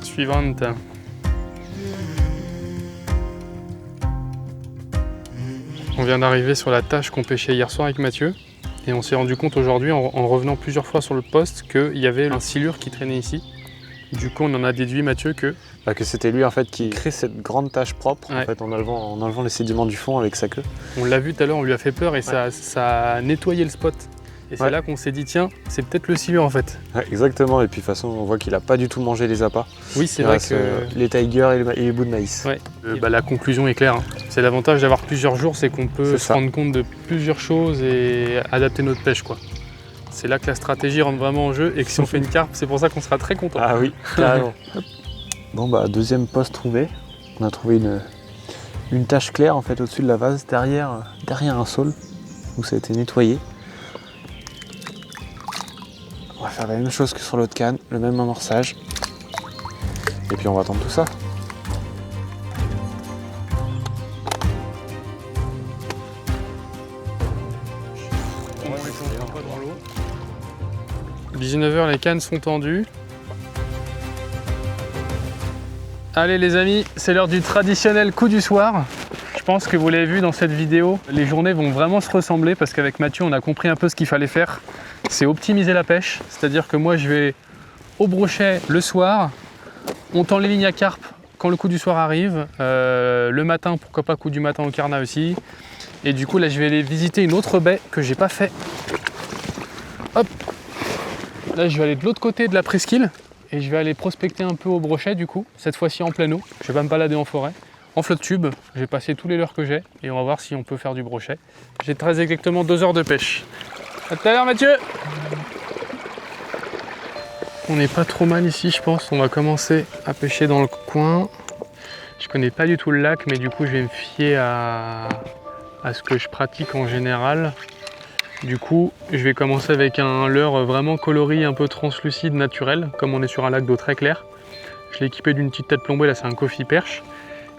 Suivante. On vient d'arriver sur la tâche qu'on pêchait hier soir avec Mathieu et on s'est rendu compte aujourd'hui en revenant plusieurs fois sur le poste qu'il y avait un silure qui traînait ici. Du coup on en a déduit Mathieu que Que c'était lui en fait qui crée cette grande tache propre en fait, en enlevant les sédiments du fond avec sa queue. on l'a vu tout à l'heure, on lui a fait peur et ça a nettoyé le spot. Et c'est là qu'on s'est dit tiens c'est peut-être le silure en fait. Ouais, exactement, et puis de toute façon on voit qu'il a pas du tout mangé les appâts. Oui c'est vrai que les tigers et les bouts de maïs. ouais. La conclusion est claire. Hein. C'est l'avantage d'avoir plusieurs jours, c'est qu'on peut se rendre compte de plusieurs choses et adapter notre pêche quoi. C'est là que la stratégie rentre vraiment en jeu et que si on fait une carpe, c'est pour ça qu'on sera très content. Ah oui, carrément. Bon bah deuxième poste trouvé. On a trouvé une tache claire en fait au-dessus de la vase, derrière un saule où ça a été nettoyé. On va faire la même chose que sur l'autre canne, le même amorçage. Et puis on va attendre tout ça. À 19h, les cannes sont tendues. Allez les amis, c'est l'heure du traditionnel coup du soir. Je pense que vous l'avez vu dans cette vidéo, les journées vont vraiment se ressembler parce qu'avec Mathieu, on a compris un peu ce qu'il fallait faire. C'est optimiser la pêche, c'est-à-dire que moi je vais au brochet le soir, on tend les lignes à carpe quand le coup du soir arrive, le matin, pourquoi pas coup du matin au carnat aussi. Et du coup là je vais aller visiter une autre baie que j'ai pas fait. Hop, là je vais aller de l'autre côté de la presqu'île et je vais aller prospecter un peu au brochet du coup, cette fois-ci en pleine eau. Je vais pas me balader en forêt. En flotte tube, je vais passer tous les leurres que j'ai et on va voir si on peut faire du brochet. J'ai très exactement 2 heures de pêche. À tout à l'heure Mathieu. On n'est pas trop mal ici, je pense. On va commencer à pêcher dans le coin. Je connais pas du tout le lac, mais du coup, je vais me fier à ce que je pratique en général. Du coup, je vais commencer avec un leurre vraiment coloris, un peu translucide, naturel, comme on est sur un lac d'eau très claire. Je l'ai équipé d'une petite tête plombée, là c'est un coffee perche.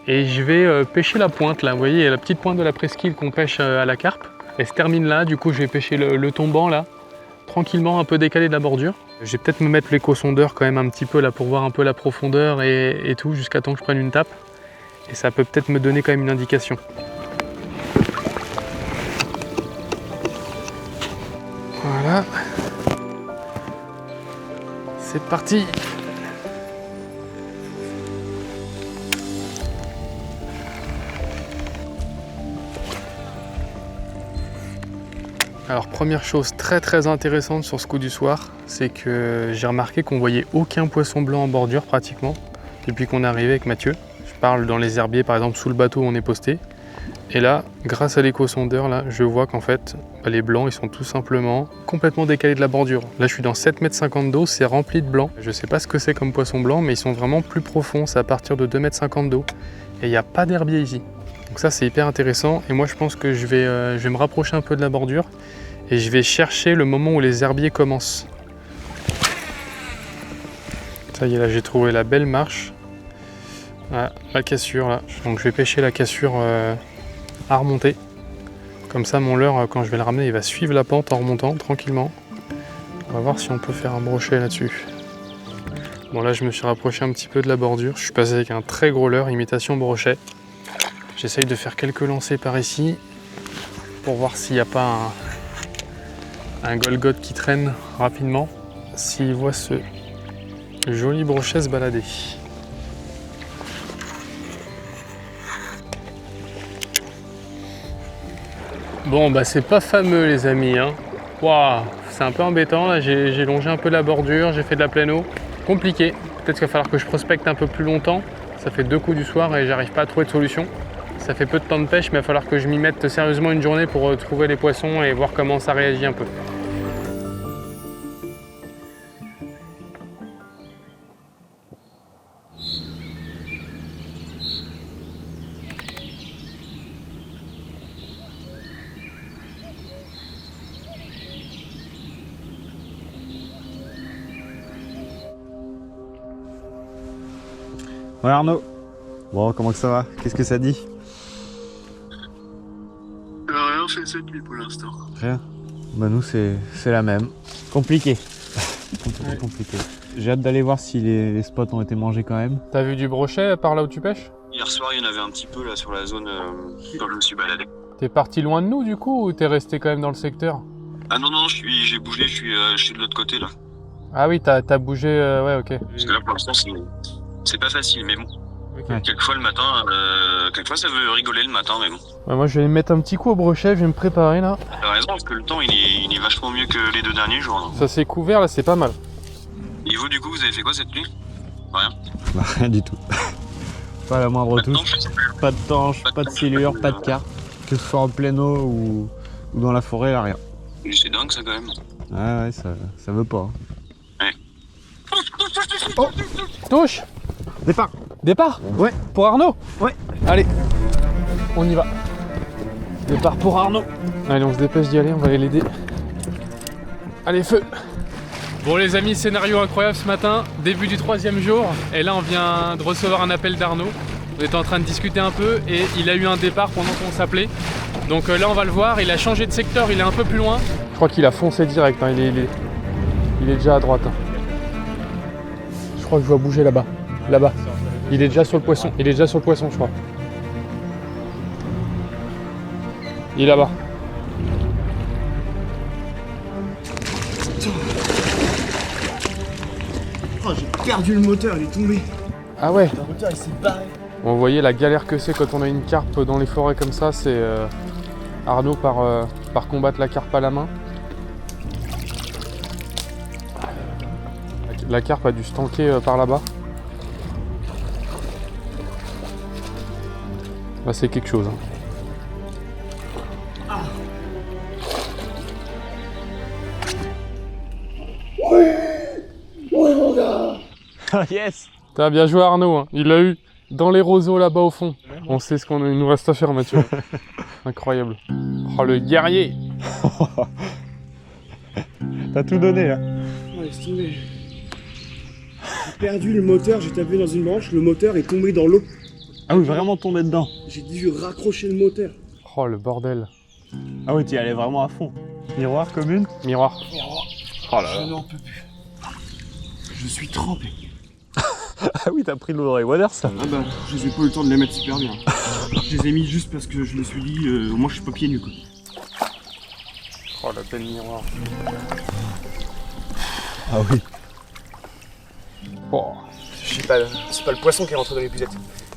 Et je vais pêcher la pointe, là, vous voyez, il y a la petite pointe de la presqu'île qu'on pêche à la carpe. Elle se termine là, du coup je vais pêcher le tombant là, tranquillement, un peu décalé de la bordure. Je vais peut-être me mettre l'éco-sondeur quand même un petit peu là pour voir un peu la profondeur et tout, jusqu'à temps que je prenne une tape. Et ça peut peut-être me donner quand même une indication. Voilà. C'est parti. Alors première chose très intéressante sur ce coup du soir, c'est que j'ai remarqué qu'on voyait aucun poisson blanc en bordure pratiquement depuis qu'on est arrivé avec Mathieu. Je parle dans les herbiers par exemple sous le bateau où on est posté. Et là, grâce à l'éco-sondeur, là, je vois qu'en fait, les blancs, ils sont tout simplement complètement décalés de la bordure. Là, je suis dans 7,50 m d'eau, c'est rempli de blancs. Je sais pas ce que c'est comme poisson blanc, mais ils sont vraiment plus profonds, c'est à partir de 2,50 m d'eau. Et il n'y a pas d'herbier ici. Donc ça, c'est hyper intéressant. Et moi, je pense que je vais me rapprocher un peu de la bordure et je vais chercher le moment où les herbiers commencent. Ça y est, là, j'ai trouvé la belle marche. Voilà, la cassure, là. Donc, je vais pêcher la cassure à remonter. Comme ça, mon leurre, quand je vais le ramener, il va suivre la pente en remontant tranquillement. On va voir si on peut faire un brochet là-dessus. Bon, là, je me suis rapproché un petit peu de la bordure. Je suis passé avec un très gros leurre, imitation brochet. J'essaye de faire quelques lancers par ici pour voir s'il n'y a pas un Golgoth qui traîne rapidement. S'il voit ce joli brochet se balader. Bon, bah c'est pas fameux les amis, hein. Waouh, c'est un peu embêtant, là j'ai longé un peu la bordure, j'ai fait de la pleine eau. Compliqué, peut-être qu'il va falloir que je prospecte un peu plus longtemps. Ça fait 2 coups du soir et j'arrive pas à trouver de solution. Ça fait peu de temps de pêche, mais il va falloir que je m'y mette sérieusement une journée pour trouver les poissons et voir comment ça réagit un peu. Ouais Arnaud. Bon, comment que ça va? Qu'est-ce que ça dit? Rien fait cette nuit pour l'instant. Rien. Bah nous c'est la même. Compliqué. Compliqué. J'ai hâte d'aller voir si les spots ont été mangés quand même. T'as vu du brochet par là où tu pêches? Hier soir, il y en avait un petit peu là sur la zone quand je me suis baladé. T'es parti loin de nous du coup ou t'es resté quand même dans le secteur? Ah non, j'ai bougé, je suis de l'autre côté là. Ah oui, t'as bougé, ouais, ok. Parce que là pour l'instant, c'est pas facile, mais bon. Okay. Quelquefois le matin, quelquefois ça veut rigoler le matin, mais bon. Ouais, moi je vais mettre un petit coup au brochet, je vais me préparer là. T'as raison, parce que le temps il est vachement mieux que les 2 derniers jours. Là. Ça s'est couvert là, c'est pas mal. Et vous, du coup, vous avez fait quoi cette nuit? Rien. Bah rien du tout. Pas la moindre touche. Pas de tanche, pas de silure, pas de carpe. Que ce soit en pleine eau ou dans la forêt, là, rien. C'est dingue ça quand même. Ouais, ça veut pas. Ouais. Oh, touche. Départ. Départ? Ouais. Pour Arnaud? Ouais. Allez, on y va. Départ pour Arnaud. Allez, on se dépêche d'y aller, on va aller l'aider. Allez, feu! Bon les amis, scénario incroyable ce matin, début du 3e jour. Et là on vient de recevoir un appel d'Arnaud. On était en train de discuter un peu et il a eu un départ pendant qu'on s'appelait. Donc là on va le voir, il a changé de secteur, il est un peu plus loin. Je crois qu'il a foncé direct, hein. Il est déjà à droite. Hein. Je crois que je vois bouger là-bas. Là-bas. Il est déjà sur le poisson. Il est déjà sur le poisson, je crois. Il est là-bas. Oh, j'ai perdu le moteur, il est tombé. Ah ouais. Le moteur il s'est barré. Bon, vous voyez la galère que c'est quand on a une carpe dans les forêts comme ça, c'est Arnaud par combattre la carpe à la main. La carpe a dû se tanker par là-bas. Là c'est quelque chose. Hein. Yes. T'as bien joué Arnaud, hein. Il l'a eu dans les roseaux là-bas au fond. On sait ce qu'il nous reste à faire Mathieu. Incroyable. Oh le guerrier. T'as tout donné là. Oh, laisse tomber. J'ai perdu le moteur, j'ai tapé dans une branche, le moteur est tombé dans l'eau. Ah oui, vraiment tombé dedans. J'ai dû raccrocher le moteur. Oh le bordel. Ah oui, t'y allais vraiment à fond. Miroir commune. Miroir. Oh là Je n'en peux plus. Je suis trempé. Ah oui, t'as pris l'eau dans les waders ça. Ah bah, je n'ai pas eu le temps de les mettre super bien. Je les ai mis juste parce que je me suis dit, au moins je suis pas pieds nus quoi. Oh la belle miroir. Ah oui. Oh. C'est pas le poisson qui est rentré dans l'épuisette.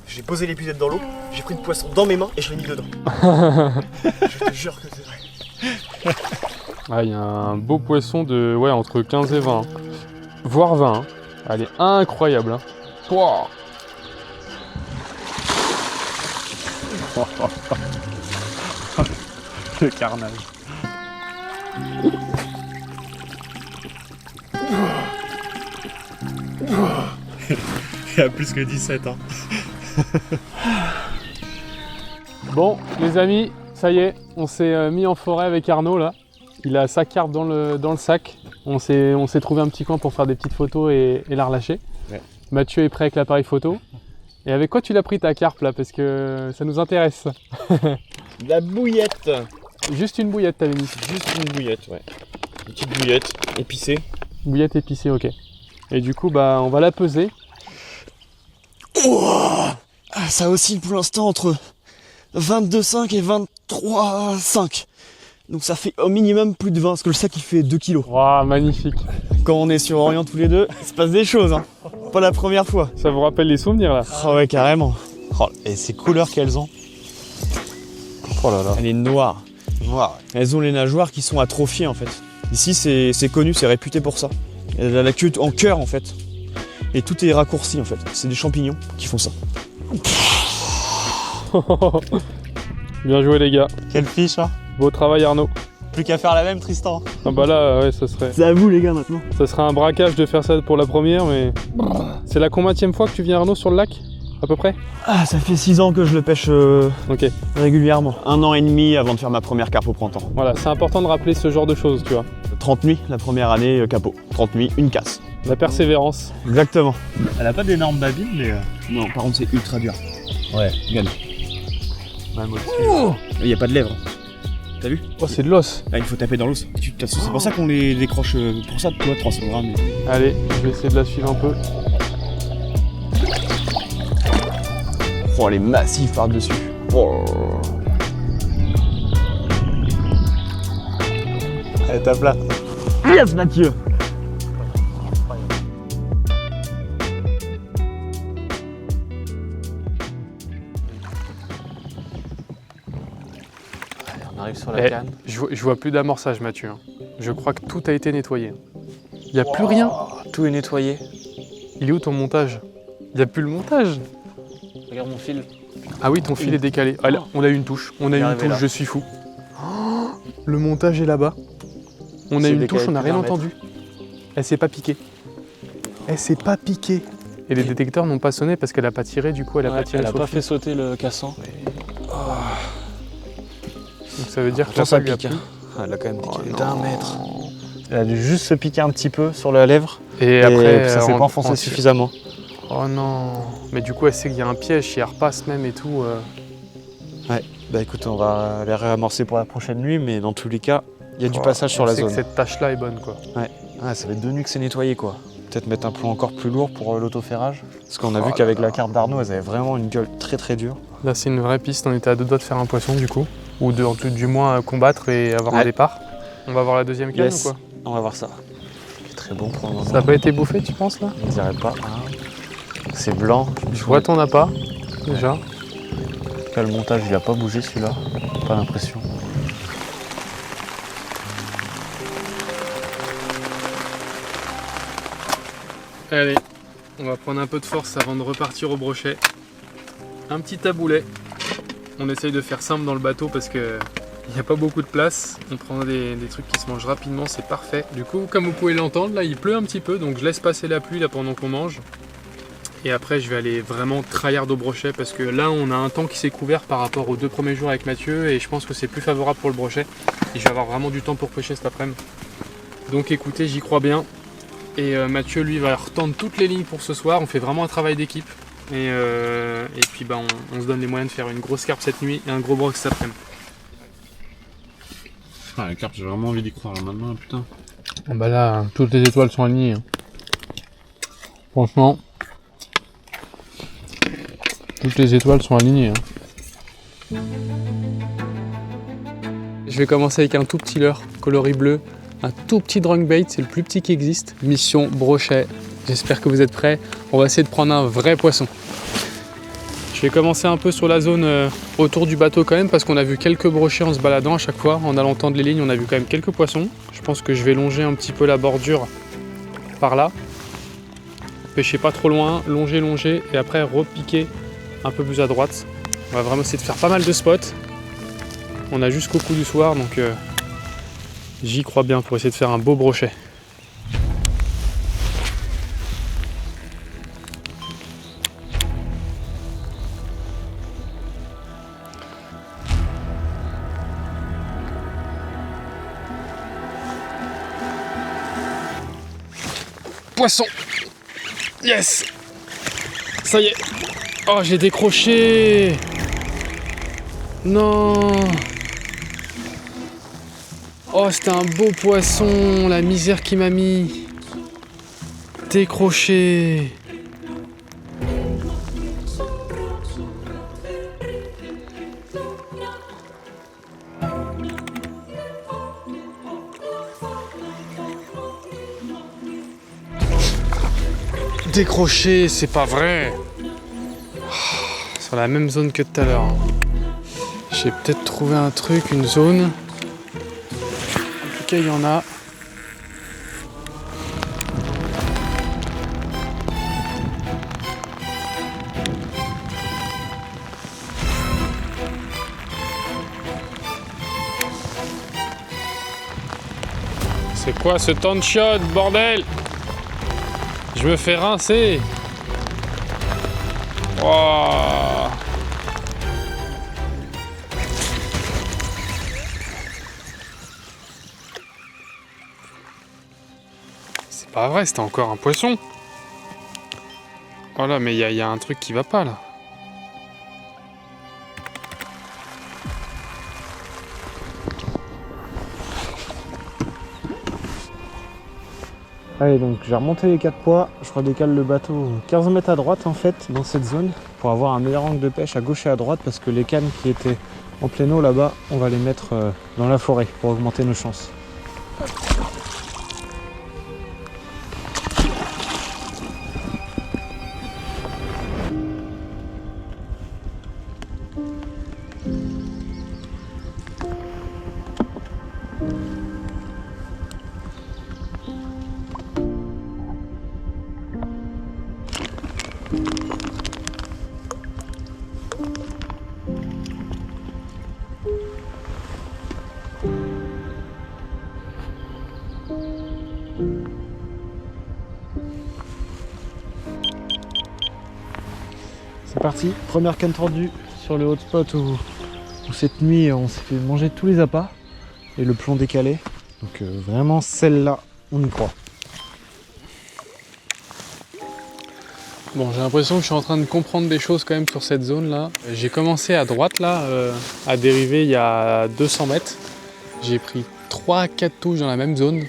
J'ai posé l'épuisette dans l'eau, j'ai pris le poisson dans mes mains et je l'ai mis dedans. Je te jure que c'est vrai. Ah, il y a un beau poisson de ouais entre 15 et 20. Voire 20. Hein. Elle est incroyable. Hein. Wow. Le carnage. Il y a plus que 17 ans. Bon, les amis, ça y est, on s'est mis en forêt avec Arnaud là. Il a sa carpe dans le sac. On s'est trouvé un petit coin pour faire des petites photos et la relâcher. Ouais. Mathieu est prêt avec l'appareil photo. Et avec quoi tu l'as pris ta carpe là? Parce que ça nous intéresse. La bouillette. Juste une bouillette t'avais mis. Juste une bouillette, ouais. Une petite bouillette épicée. Bouillette épicée, ok. Et du coup, bah, on va la peser. Ça oscille pour l'instant entre 22,5 et 23,5. Donc ça fait au minimum plus de 20, parce que le sac il fait 2 kilos. Waouh, magnifique. Quand on est sur Orient tous les deux, il se passe des choses, hein. Pas la première fois. Ça vous rappelle les souvenirs là? Ah ouais, carrément. Oh, et ces couleurs qu'elles ont. Oh là là. Elle est noire. Noire. Elles ont les nageoires qui sont atrophiées en fait. Ici c'est connu, c'est réputé pour ça. Elle a la queue en cœur en fait. Et tout est raccourci en fait. C'est des champignons qui font ça. Bien joué les gars. Quelle fiche hein. Beau travail Arnaud. Plus qu'à faire la même Tristan. Ah bah là, ouais, ça serait C'est à vous les gars maintenant. un braquage de faire ça pour la première, mais... C'est la combienième fois que tu viens Arnaud sur le lac? À peu près? Ah, ça fait 6 ans que je le pêche Ok. régulièrement. 1 an et demi avant de faire ma première carpe au printemps. Voilà, c'est important de rappeler ce genre de choses, tu vois. 30 nuits, la première année, capot. 30 nuits, une casse. La persévérance. Exactement. Elle a pas d'énormes babines mais... Non, par contre c'est ultra dur. Ouais. Regarde, Même au-dessus. il n'y a pas de lèvres. T'as vu? Oh, c'est de l'os. Là, il faut taper dans l'os. C'est pour ça qu'on les décroche pour ça, toi, 300 grammes. Allez, je vais essayer de la suivre un peu. Oh, elle est massive par-dessus. Oh. Elle tape là. Yes, Mathieu! On arrive sur la canne. Je vois plus d'amorçage Mathieu. Hein. Je crois que tout a été nettoyé. Il n'y a plus rien. Tout est nettoyé. Il est où ton montage? Il n'y a plus le montage. Regarde mon fil. Ah oui, ton fil est décalé. Ah, là, on a eu une touche. On a eu une arrivé touche, là. je suis fou. Oh, le montage est là-bas. On a C'est une décalé touche, on n'a de rien d'un mètre. entendu. Elle s'est pas piquée. Elle s'est pas piquée. Et les détecteurs n'ont pas sonné parce qu'elle a pas tiré, du coup elle a pas tiré Elle a sur pas le fil. fait sauter le cassant. Donc ça veut dire que Pourtant la ça balle lui a pique. plu. Hein. Elle a quand même décalé non. d'un mètre. Elle a dû juste se piquer un petit peu sur la lèvre. Et après, ça s'est en- pas enfoncé en- suffisamment. Oh non. Mais du coup elle sait qu'il y a un piège, si elle repasse même et tout. Bah écoute, on va les réamorcer pour la prochaine nuit, mais dans tous les cas, il y a du Oh, passage sur on la sait zone. que cette tâche-là est bonne quoi. Ah, ça fait 2 nuits que c'est nettoyé quoi. Peut-être mettre un plomb encore plus lourd pour l'autoferrage. Parce qu'on a vu Oh qu'avec là la carte d'Arnaud, elles avaient vraiment une gueule très très dure. Là c'est une vraie piste, on était à 2 doigts de faire un poisson du coup. Ou du moins combattre et avoir un Ouais. départ. On va voir la deuxième canne Yes. ou quoi? On va voir ça. C'est très bon pour le moment. Ça n'a pas été bouffé tu penses là? On dirait pas. Ah. C'est blanc. Je vois ton appât déjà. En tout cas, le montage, il a pas bougé celui-là. Pas l'impression. Allez, on va prendre un peu de force avant de repartir au brochet. Un petit taboulet. On essaye de faire simple dans le bateau parce que Il n'y a pas beaucoup de place, on prend des trucs qui se mangent rapidement, c'est parfait. Du coup, comme vous pouvez l'entendre, là il pleut un petit peu, donc je laisse passer la pluie là pendant qu'on mange. Et après je vais aller vraiment tryhard au brochet parce que là on a un temps qui s'est couvert par rapport aux 2 premiers jours avec Mathieu et je pense que c'est plus favorable pour le brochet. Et je vais avoir vraiment du temps pour pêcher cet après-midi. Donc écoutez, j'y crois bien. Et Mathieu lui va retendre toutes les lignes pour ce soir, on fait vraiment un travail d'équipe. Et puis bah, on se donne les moyens de faire une grosse carpe cette nuit et un gros broc cet après-midi. Ah, la carpe, j'ai vraiment envie d'y croire là, maintenant, putain. Ah bah là, toutes les étoiles sont alignées. Hein. Franchement, toutes les étoiles sont alignées. Hein. Je vais commencer avec un tout petit leurre coloris bleu, un tout petit drunkbait, c'est le plus petit qui existe. Mission brochet. J'espère que vous êtes prêts. On va essayer de prendre un vrai poisson. Je vais commencer un peu sur la zone autour du bateau quand même parce qu'on a vu quelques brochets en se baladant à chaque fois. En allant tendre les lignes, on a vu quand même quelques poissons. Je pense que je vais longer un petit peu la bordure par là. Pêcher pas trop loin, longer et après repiquer un peu plus à droite. On va vraiment essayer de faire pas mal de spots. On a jusqu'au coup du soir donc j'y crois bien pour essayer de faire un beau brochet. Poisson! Yes! Ça y est! Oh, j'ai décroché! Non! Oh, c'était un beau poisson! La misère qui m'a mis! Décroché! Décroché, c'est pas vrai. Sur la même zone que tout à l'heure. J'ai peut-être trouvé un truc, une zone. En tout cas, il y en a. C'est quoi ce temps de shot, bordel? Je me fais rincer. Oh. C'est pas vrai, c'était encore un poisson. Oh là, mais il y a un truc qui va pas là. Allez, donc j'ai remonté les 4 poids, je redécale le bateau 15 mètres à droite en fait dans cette zone pour avoir un meilleur angle de pêche à gauche et à droite parce que les cannes qui étaient en plein eau là-bas, on va les mettre dans la forêt pour augmenter nos chances. C'est parti, première canne tordue sur le hotspot où cette nuit on s'est fait manger tous les appâts et le plomb décalé. Donc vraiment celle-là, on y croit. Bon, j'ai l'impression que je suis en train de comprendre des choses quand même sur cette zone là. J'ai commencé à droite là, à dériver il y a 200 mètres. J'ai pris 3-4 touches dans la même zone.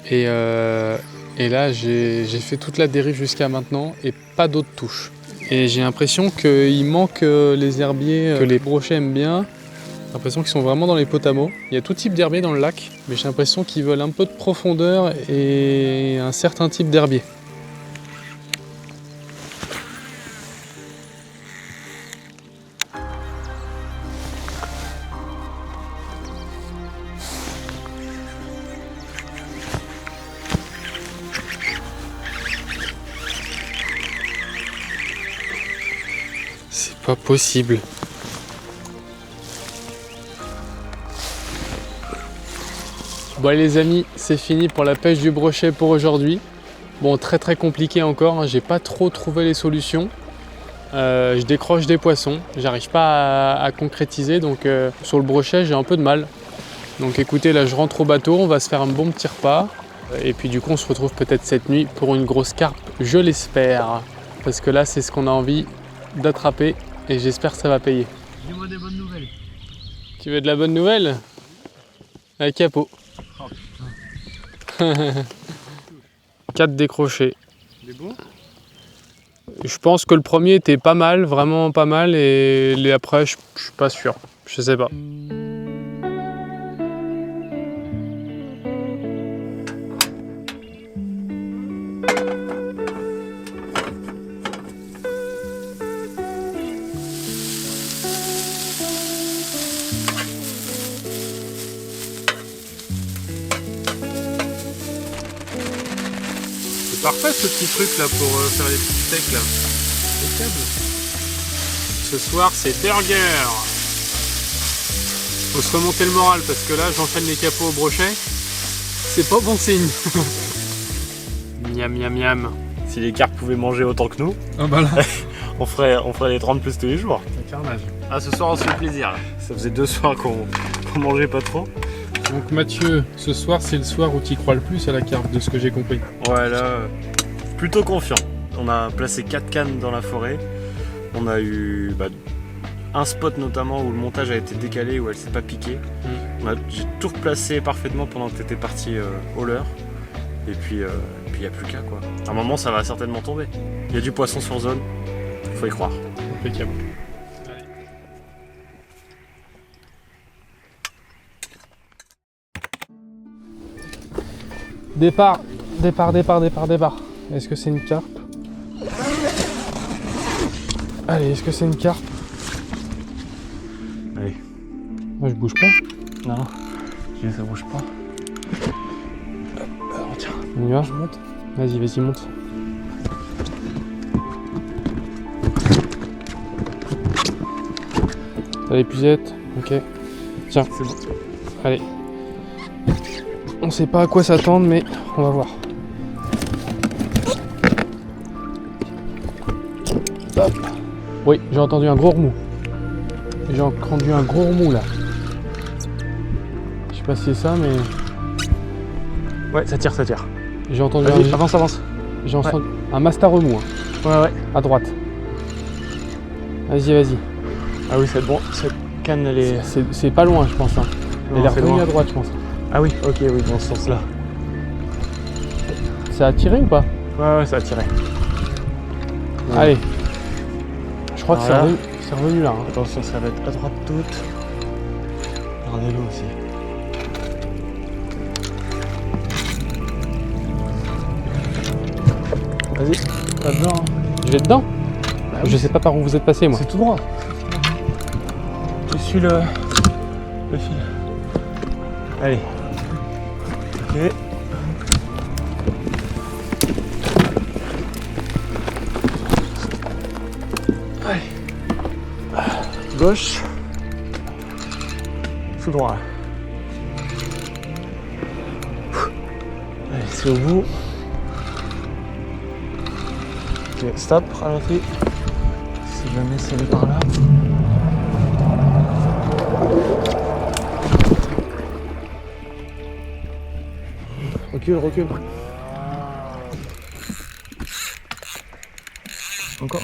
Et là j'ai fait toute la dérive jusqu'à maintenant et pas d'autres touches. Et j'ai l'impression qu'il manque les herbiers que les brochets aiment bien. J'ai l'impression qu'ils sont vraiment dans les potamos. Il y a tout type d'herbier dans le lac, mais j'ai l'impression qu'ils veulent un peu de profondeur et un certain type d'herbier. C'est pas possible. Bon allez les amis, c'est fini pour la pêche du brochet pour aujourd'hui. Bon, très compliqué encore, hein. J'ai pas trop trouvé les solutions. Je décroche des poissons, j'arrive pas à concrétiser, donc sur le brochet j'ai un peu de mal. Donc écoutez, là je rentre au bateau, on va se faire un bon petit repas. Et puis du coup on se retrouve peut-être cette nuit pour une grosse carpe, je l'espère. Parce que là c'est ce qu'on a envie d'attraper et j'espère que ça va payer. Dis-moi des bonnes nouvelles. Tu veux de la bonne nouvelle? Un capot. 4 décrochés. Des bons? Je pense que le premier était pas mal, vraiment pas mal, et les après je suis pas sûr, je sais pas. C'est parfait ce petit truc là pour faire les petits steaks là. Impeccable. Ce soir c'est burger. Faut se remonter le moral parce que là j'enchaîne les capots au brochet. C'est pas bon signe. Miam miam miam. Si les carpes pouvaient manger autant que nous, Ah bah là, on ferait les 30 plus tous les jours. c'est carnage. Ah, ce soir on se fait plaisir là. Ça faisait 2 soirs qu'on mangeait pas trop. Donc Mathieu, ce soir c'est le soir où tu y crois le plus à la carpe de ce que j'ai compris. Ouais, là, plutôt confiant. On a placé 4 cannes dans la forêt. On a eu un spot notamment où le montage a été décalé, où elle s'est pas piquée. J'ai tout replacé parfaitement pendant que tu étais parti au leurre. Et puis il n'y a plus qu'à quoi. À un moment ça va certainement tomber. Il y a du poisson sur zone, faut y croire. Impeccable. Départ. Est-ce que c'est une carpe? Allez, est-ce que c'est une carpe? Allez. Moi je bouge pas. Non, ça bouge pas. Alors tiens, On y va? je monte. Vas-y, monte. T'as l'épuisette? Ok. Tiens, C'est bon. allez. On sait pas à quoi s'attendre, mais on va voir. Hop. Oui, j'ai entendu un gros remous. Là. Je sais pas si c'est ça, mais Ouais, ça tire. j'ai entendu Vas-y, avance. j'ai entendu un masta remous, hein, Ouais. à droite. Vas-y. Ah oui, c'est bon. Cette canne, elle est... C'est pas loin, je pense. Hein. Elle est c'est revenue loin. à droite, je pense. Ah oui, ok, oui, dans ce sens-là. Ça a tiré ou pas? Ouais, ça a tiré. Ouais. Allez. Je crois que Voilà. c'est revenu là. Hein. Attention, ça va être à droite toute. Regardez-le aussi. Vas-y, pas dedans. Hein. Je vais dedans? Bah Je sais pas par où vous êtes passé, moi. C'est tout droit. Je suis le fil. Allez. Ok. Allez. Gauche. Tout droit. Allez, c'est au bout. Ok, stop, ralentis. Si jamais c'est allé par là. Recule. Encore.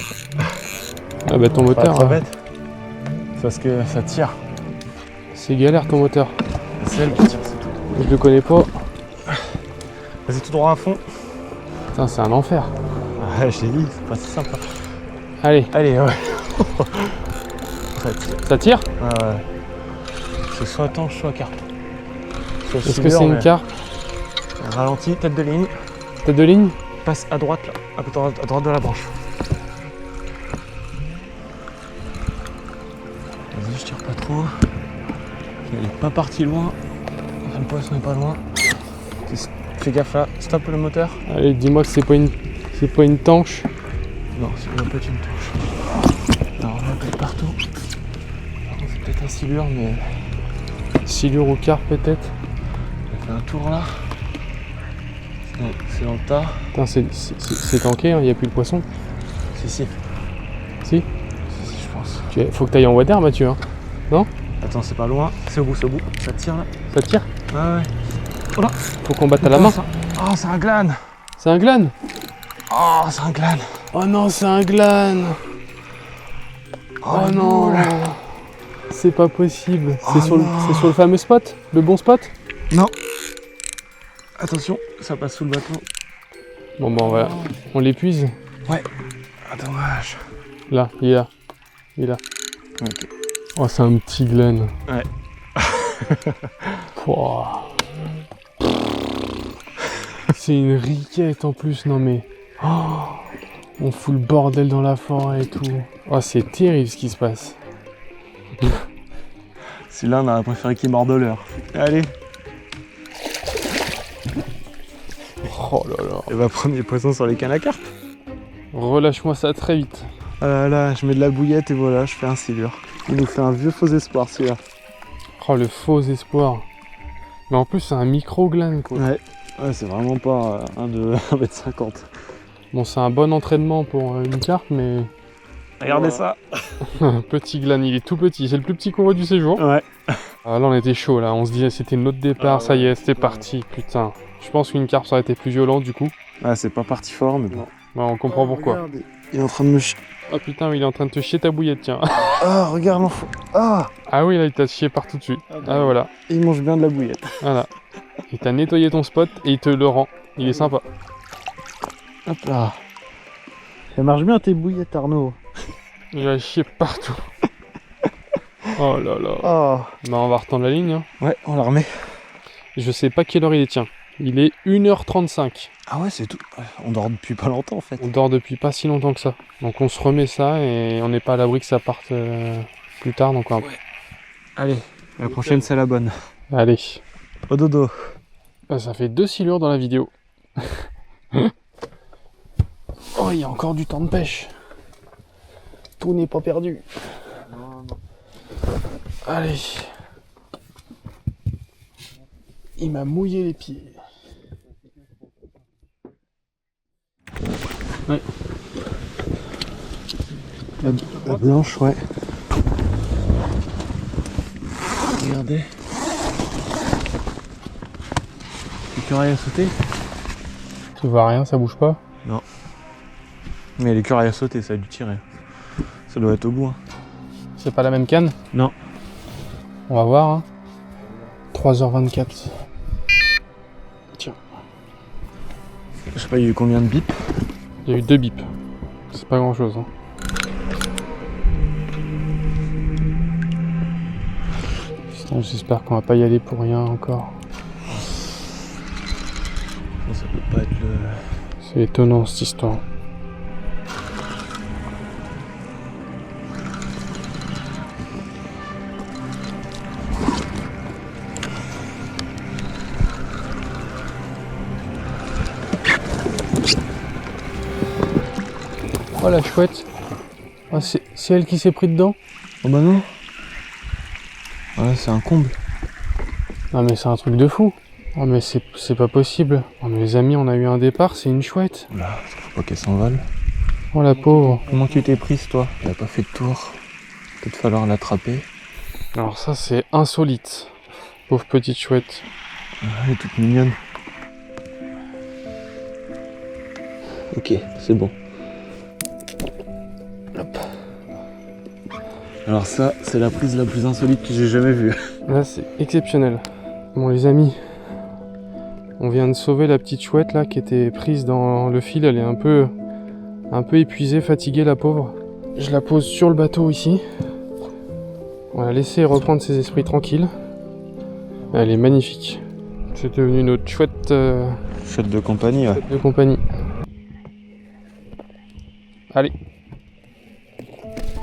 Ah bah ton Pas moteur, trop hein. bête. C'est parce que ça tire. C'est galère ton moteur. C'est elle qui tire, c'est tout. Je le connais pas. Vas-y tout droit à fond. Putain, c'est un enfer. Ah, je t'ai dit, c'est pas si simple. Allez, Allez, ouais. Ça tire. ça tire? Ouais. C'est soit tanche, soit carpe. Soit Est-ce que silure, c'est une mais- carpe? Ralenti, tête de ligne. Tête de ligne? Passe à droite là, à droite de la branche. Vas-y, je tire pas trop. Elle est pas partie loin. Enfin, le poisson est pas loin. Fais gaffe là, stop le moteur. Allez, dis-moi que c'est pas une tanche. Non, ça doit pas être une touche. Alors on va peut-être partout. Par contre, c'est peut-être un silure, mais Silure ou carpe peut-être. fait un tour là. C'est dans le tas. Putain, c'est tanké, il n'y a plus de poisson. Si, si. Si Si, je pense. Faut que tu ailles en water, Mathieu. Hein. Attends, c'est pas loin. C'est au bout, c'est au bout. Ça tire là. Ça te tire? Ouais, ouais. Faut qu'on batte à la main. Oh, c'est un glane. C'est un glane. Oh, c'est un glane. Oh non, c'est un glane. Oh non. C'est pas possible. Oh C'est sur le fameux spot? Le bon spot? Non. Attention, ça passe sous le bateau. Bon, voilà. On l'épuise. Ah, dommage. Là, il est là. Il est là. Ok. Oh, c'est un petit glane. Ouais. Pouah. C'est une riquette en plus, non mais... Oh, on fout le bordel dans la forêt et tout. Oh, c'est terrible ce qui se passe. Celui-là, on aurait préféré qu'il morde l'heure. Allez. Oh là là. Et bah, premier poisson sur les cannes à carpe. Relâche-moi ça très vite. Ah là là, je mets de la bouillette et voilà, je fais un silure. Il nous fait un vieux faux espoir celui-là. Oh, le faux espoir. Mais en plus, c'est un micro-glane, quoi. Ouais, c'est vraiment pas un de 1m50. Bon, c'est un bon entraînement pour une carpe, mais... Regardez ça. Petit glane, il est tout petit. C'est le plus petit qu'on voit du séjour. Ouais. Ah, là, on était chaud, là. On se disait c'était notre départ, ça y est, c'était parti. Putain. Je pense qu'une carpe, ça aurait été plus violent, du coup. Ah, c'est pas parti fort, mais bon. Ouais, on comprend pourquoi. Regarde, il est en train de me chier. Oh putain, il est en train de te chier ta bouillette, tiens. Ah, regarde l'enfant. Ah, Ah oui, là, il t'a chié partout dessus. Ah voilà, il mange bien de la bouillette. voilà. Il t'a nettoyé ton spot et il te le rend. Il est sympa. Hop là. Ça marche bien tes bouillettes, Arnaud. Il a chié partout. Oh là là. Oh. Bah, on va retendre la ligne. Hein. Ouais, on la remet. Je sais pas quelle heure il est, tiens. Il est 1h35. Ah ouais, c'est tout. On dort depuis pas longtemps en fait. On dort depuis pas si longtemps que ça. Donc on se remet ça et on n'est pas à l'abri que ça parte plus tard. Donc on va... Allez, la prochaine c'est la bonne. Allez. Au dodo. Bah, ça fait 2 silures dans la vidéo. Oh, il y a encore du temps de pêche. Tout n'est pas perdu. Allez. Il m'a mouillé les pieds. Ouais. La blanche, ouais. Regardez. L'écureuil a sauté. Tu vois rien, ça bouge pas? Mais l'écureuil a sauté, ça a dû tirer. Ça doit être au bout. Hein. C'est pas la même canne? Non. On va voir. Hein. 3h24. Tiens. Je sais pas, il y a eu combien de bips? Il y a eu 2 bips. C'est pas grand chose. Hein. Putain, j'espère qu'on va pas y aller pour rien encore. Ça peut pas être le... C'est étonnant cette histoire. Oh la chouette. Oh, c'est elle qui s'est pris dedans? Oh bah non. Ouais, c'est un comble. Non mais c'est un truc de fou. Oh mais c'est pas possible. Oh mais les amis, on a eu un départ, c'est une chouette. Oula, faut pas qu'elle s'envole. Oh la pauvre. Comment tu t'es prise toi? Elle a pas fait de tour. Peut-être falloir l'attraper. Alors ça c'est insolite. Pauvre petite chouette. Elle est toute mignonne. Ok, c'est bon. Hop. Alors ça, c'est la prise la plus insolite que j'ai jamais vue. Là c'est exceptionnel. Bon les amis, on vient de sauver la petite chouette là qui était prise dans le fil. Elle est un peu épuisée, fatiguée la pauvre. Je la pose sur le bateau ici. On va la laisser reprendre ses esprits tranquilles. Elle est magnifique. C'est devenu notre chouette Chouette de compagnie, ouais. de compagnie. Allez.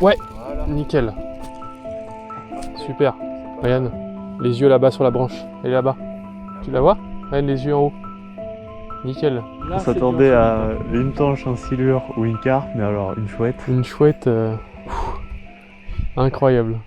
Ouais, nickel. Super. Regarde, les yeux là-bas sur la branche. Elle est là-bas. Tu la vois? Regarde les yeux en haut. Nickel. On s'attendait à une tanche, un silure ou une carpe, mais alors une chouette. Une chouette incroyable.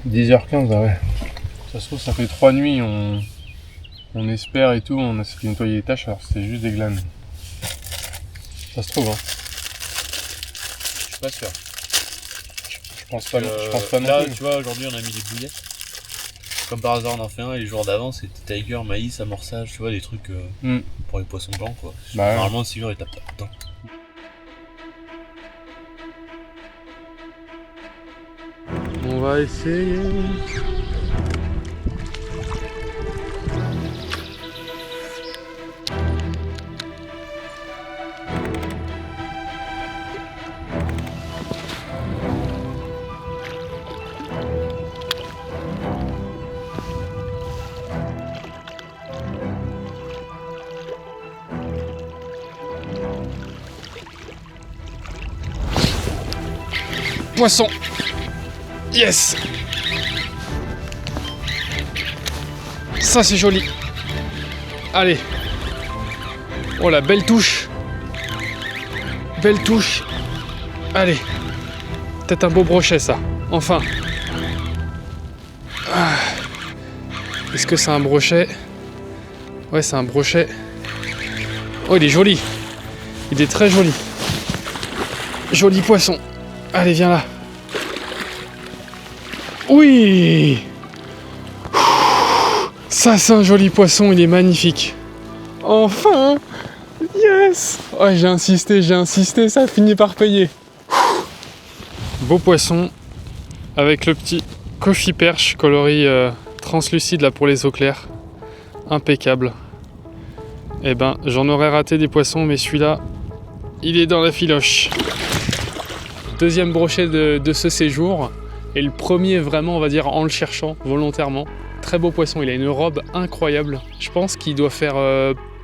10h15, ah ouais. Ça se trouve, ça fait 3 nuits, on espère et tout, on a fait nettoyer les tâches, alors c'était juste des glanes. Ça se trouve, hein. Je suis pas sûr. Je pense pas non là, plus. tu vois, aujourd'hui on a mis des bouillettes. Comme par hasard, on en fait un et les jours d'avant c'était tiger, maïs, amorçage, tu vois, des trucs pour les poissons blancs quoi. Bah ouais. Normalement, le silure il tape pas dedans. On va essayer. Poisson. Yes. Ça c'est joli. Allez. Oh la belle touche. Belle touche. Allez. Peut-être un beau brochet ça. Enfin. Ah. Est-ce que c'est un brochet? Ouais, c'est un brochet. Oh, il est joli. Il est très joli. Joli poisson. Allez, viens là. Oui. Ça, c'est un joli poisson, il est magnifique. Enfin. Yes. Ouais, j'ai insisté, ça a fini par payer. Beau poisson. Avec le petit coffee perche coloris translucide là pour les eaux claires. Impeccable. Eh ben, j'en aurais raté des poissons, mais celui-là, il est dans la filoche. Deuxième brochet de ce séjour. Et le premier vraiment, on va dire, en le cherchant volontairement. Très beau poisson, il a une robe incroyable. Je pense qu'il doit faire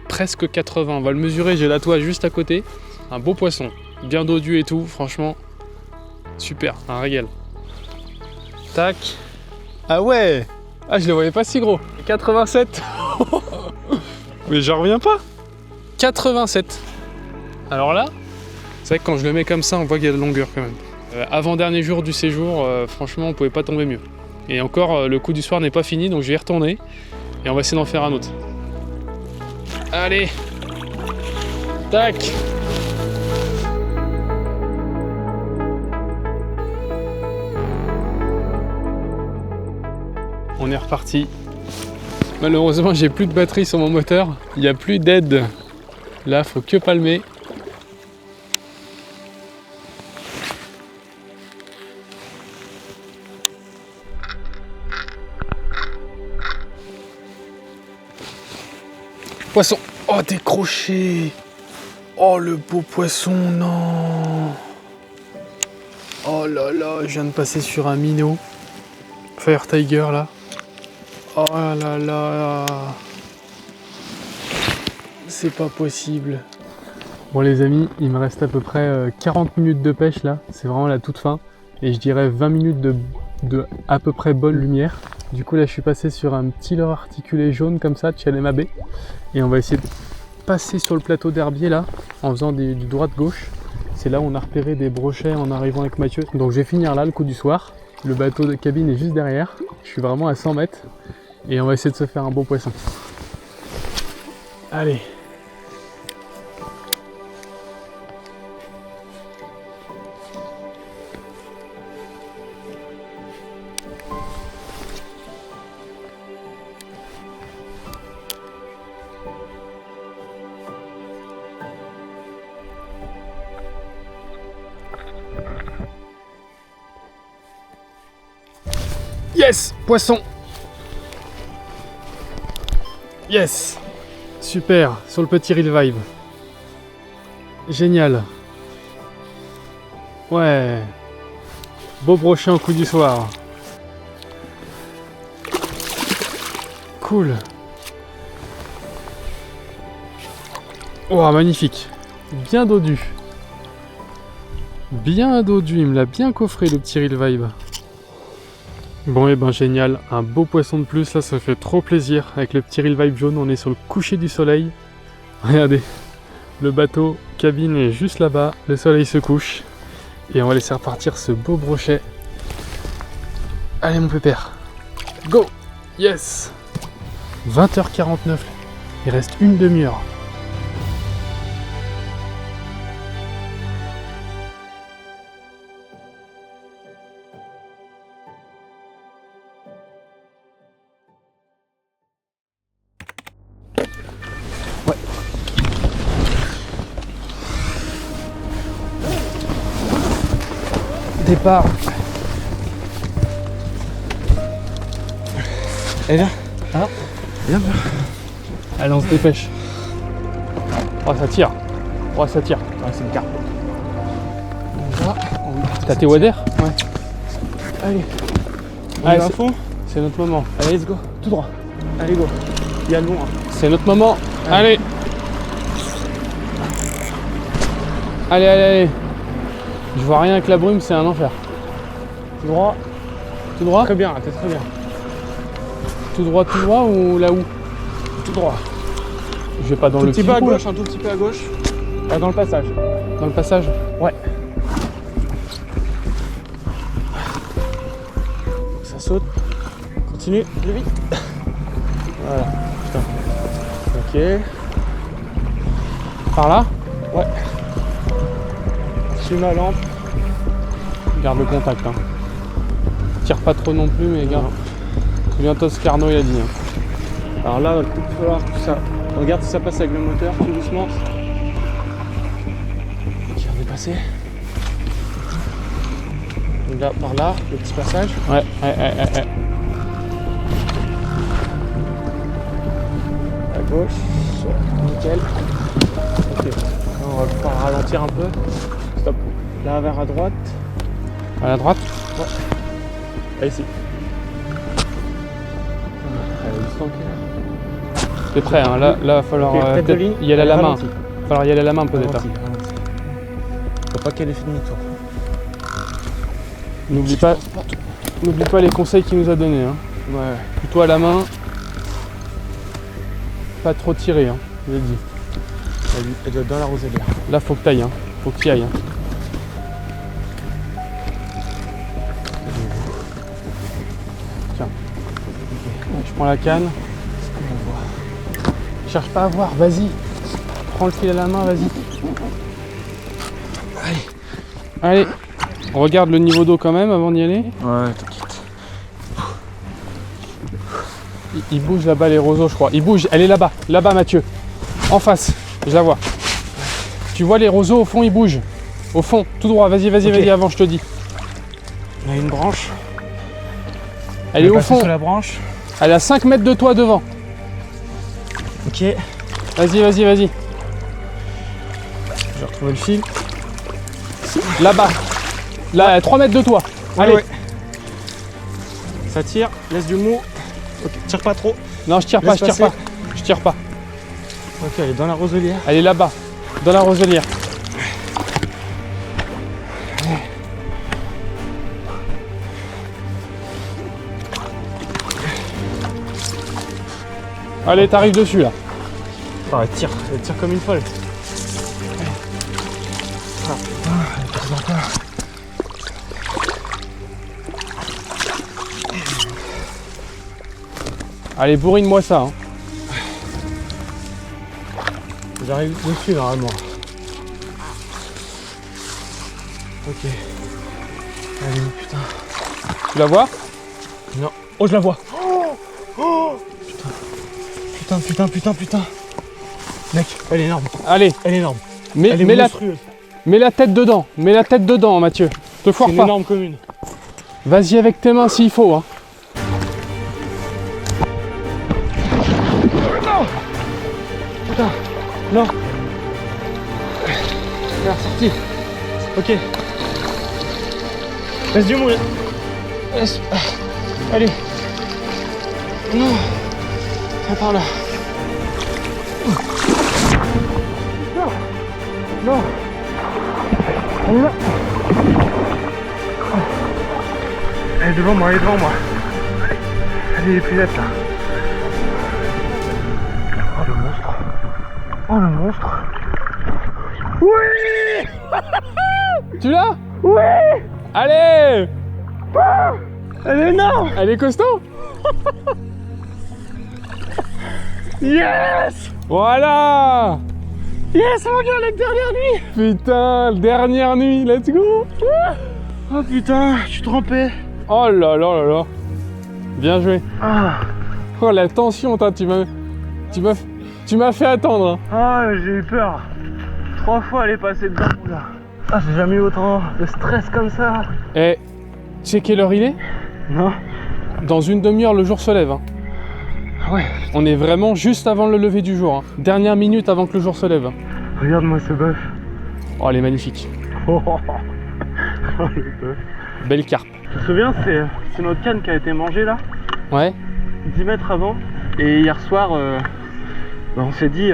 presque 80. On va le mesurer, j'ai la toile juste à côté. Un beau poisson, bien dodu et tout, franchement, super, un régal. Tac. Ah ouais. Ah, je le voyais pas si gros. 87. Mais j'en reviens pas. 87. Alors là, c'est vrai que quand je le mets comme ça, on voit qu'il y a de longueur quand même. Avant-dernier jour du séjour, franchement, on pouvait pas tomber mieux. Et encore, le coup du soir n'est pas fini, donc je vais y retourner. Et on va essayer d'en faire un autre. Allez. Tac. On est reparti. Malheureusement, j'ai plus de batterie sur mon moteur. Il n'y a plus d'aide. Là, faut que palmer. Poisson. Oh, décroché. Oh, le beau poisson, non. Oh là là, je viens de passer sur un minnow. Fire Tiger, là. Oh là là. C'est pas possible. Bon les amis, il me reste à peu près 40 minutes de pêche là. C'est vraiment la toute fin. Et je dirais 20 minutes de à peu près bonne lumière. Du coup là je suis passé sur un petit leurre articulé jaune comme ça de Chalema Bay. Et on va essayer de passer sur le plateau d'herbier là, en faisant du droite-gauche. C'est là où on a repéré des brochets en arrivant avec Mathieu. Donc je vais finir là le coup du soir. Le bateau de cabine est juste derrière. Je suis vraiment à 100 mètres. Et on va essayer de se faire un beau poisson. Allez. Yes, poisson. Yes, super, sur le petit reel vibe. Génial. Ouais. Beau brochet au coup du soir. Cool. Oh, magnifique. Bien dodu. Bien dodu, il me l'a bien coffré le petit reel vibe. Bon et ben génial, un beau poisson de plus, là ça fait trop plaisir. Avec le petit reel vibe jaune, on est sur le coucher du soleil. Regardez, le bateau cabine est juste là-bas, le soleil se couche. Et on va laisser repartir ce beau brochet. Allez mon pépère. Go. Yes. 20h49. Il reste une demi-heure. Départ. Et là Viens. Allez, on se dépêche. Oh, ça tire. Oh, ça tire. Ouais, c'est une carte. T'as tes waders? Ouais. Allez. On Allez, y va à fond. c'est notre moment. Allez, let's go. Tout droit. Allez, go. Il y a le long. Hein. C'est notre moment. Allez. Allez, allez, allez. Je vois rien avec la brume, c'est un enfer. Tout droit. Tout droit? Très bien, t'es très bien. Tout droit ou là où? Tout droit. Je vais pas dans Tout le petit peu à trou, là. gauche, un tout petit peu à gauche. Là, dans le passage. Dans le passage? Ouais. Ça saute. Continue, plus vite. Voilà. Putain. Ok. Par là? Ouais. Suis ma lampe. Garde le contact. Hein. Tire pas trop non plus, mais garde. Souviens-toi ce qu'Arnaud il a dit. Hein. Alors là, il va falloir que ça. Regarde si ça passe avec le moteur, tout doucement. Qui va dépasser. Donc là, par là, le petit passage. Ouais. À gauche. Nickel. Ok. Là, on va pouvoir ralentir un peu. Stop. Là, vers à droite. À la droite? Là, ici. Allez, juste tranquille. T'es prêt, hein. Là, va falloir Ok, tête de peut-être ligne, y aller à la main. ralenti. Va falloir y aller à la main peut-être. Ralenti, ralenti. Faut pas qu'elle ait fait demi-tour. N'oublie pas les conseils qu'il nous a donnés. Hein. Ouais. Plutôt à la main. Pas trop tirer, hein. Je l'ai dit. Elle doit être dans la roselière. Là, faut que t'ailles. Hein. Faut que t'y ailles. Hein. Tiens. Je prends la canne. Cherche pas à voir, vas-y. Prends le fil à la main, vas-y. Allez. On regarde le niveau d'eau quand même avant d'y aller. Ouais, t'inquiète. Il bouge là-bas les roseaux, je crois. Il bouge, elle est là-bas. Là-bas, Mathieu. En face. Je la vois. Tu vois les roseaux au fond, ils bougent. Au fond, tout droit. Vas-y, vas-y, Ok. vas-y, avant, je te dis. On a une branche. Elle est au fond. Sur la branche. Elle est à 5 mètres de toi devant. Ok. Vas-y, vas-y, vas-y. J'ai retrouvé le fil. Là-bas. Là, à 3 mètres de toi. Allez. Ouais. Ça tire, laisse du mou. Ok, tire pas trop. Non, je tire pas, Laisse je tire passer. pas. Je tire pas. Ok, elle est dans la roselière. Elle est là-bas. Dans la roselière. Allez, t'arrives dessus là. Oh, elle tire comme une folle. Allez, bourrine-moi ça. Hein. J'arrive dessus normalement. Ok. Allez, putain. Tu la vois? Non. Oh, je la vois. Putain. Mec, elle est énorme. Allez, Elle est énorme. mets, Elle est mets la, monstrueuse. mets la tête dedans. Mets la tête dedans, Mathieu. Te C'est foire une pas. énorme commune. Vas-y avec tes mains s'il faut. Hein. Putain. Non. Elle est ressortie. Ok. Laisse du mou. Laisse. Allez. Non. Viens par là. Non. Elle est là. Elle est devant moi, Elle est les plus nettes là. Oh le monstre. Oui. Tu l'as? Oui. Allez. Elle est énorme. Elle est costaud. Yes. Voilà. Yes mon gars, la dernière nuit. Putain, dernière nuit, let's go. Oh putain, je suis trempé. Oh là là là là. Bien joué. Oh la tension, tu m'as fait attendre. Hein. Ah, j'ai eu peur. 3 fois elle est passée dedans là. Ah, j'ai jamais eu autant de stress comme ça. Et tu sais quelle heure il est? Non. Dans une demi-heure, le jour se lève. Hein. Ouais. On est vraiment juste avant le lever du jour. Hein. Dernière minute avant que le jour se lève. Regarde-moi ce bœuf. Oh, elle est magnifique. Oh, le bœuf. Belle carpe. Tu te souviens, c'est notre canne qui a été mangée là, Ouais. 10 mètres avant. Et hier soir, on s'est dit,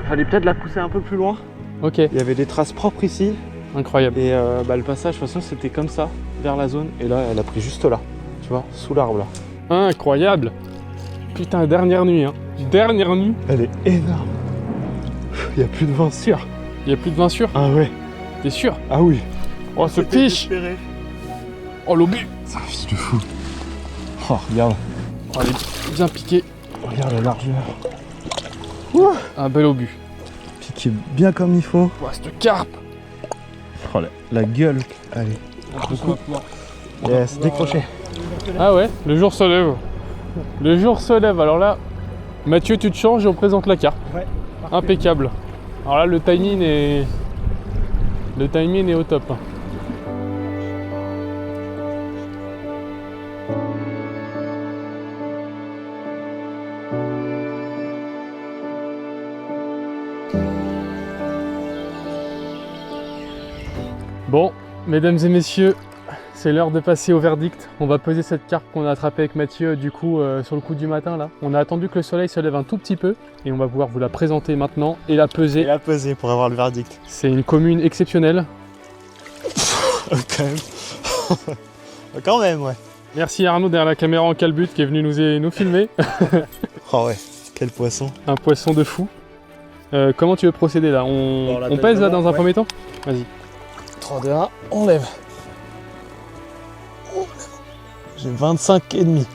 fallait peut-être la pousser un peu plus loin. Ok. Il y avait des traces propres ici. Incroyable. Et le passage, de toute façon, c'était comme ça, vers la zone. Et là, elle a pris juste là, tu vois, sous l'arbre là. Incroyable. Putain, dernière nuit. Hein. Dernière nuit. Elle est énorme. Il y a plus de vent sûr. Il y a plus de vin sûr. Ah ouais. T'es sûr? Ah oui. Oh, ce fiche. Oh, l'obus. C'est un fils de fou. Oh, regarde. Oh, elle est bien piquée. Regarde la largeur. Un bel obus. Piqué bien comme il faut. Oh, cette carpe. Oh, la gueule. Allez. Yes, décroché. Ah ouais, le jour se lève. Le jour se lève. Alors là, Mathieu, tu te changes et on présente la carpe. Ouais. Impeccable. Alors là, le timing est au top. Bon, mesdames et messieurs, c'est l'heure de passer au verdict. On va peser cette carpe qu'on a attrapée avec Mathieu du coup sur le coup du matin là. On a attendu que le soleil se lève un tout petit peu et on va pouvoir vous la présenter maintenant et la peser. Et la peser pour avoir le verdict. C'est une commune exceptionnelle. Quand même. Quand même, ouais. Merci à Arnaud derrière la caméra en calbut qui est venu nous filmer. Oh ouais, quel poisson. Un poisson de fou. Comment tu veux procéder là? On la pèse là dans un ouais. premier temps? Vas-y. 3, 2, 1, on lève. J'ai 25,5.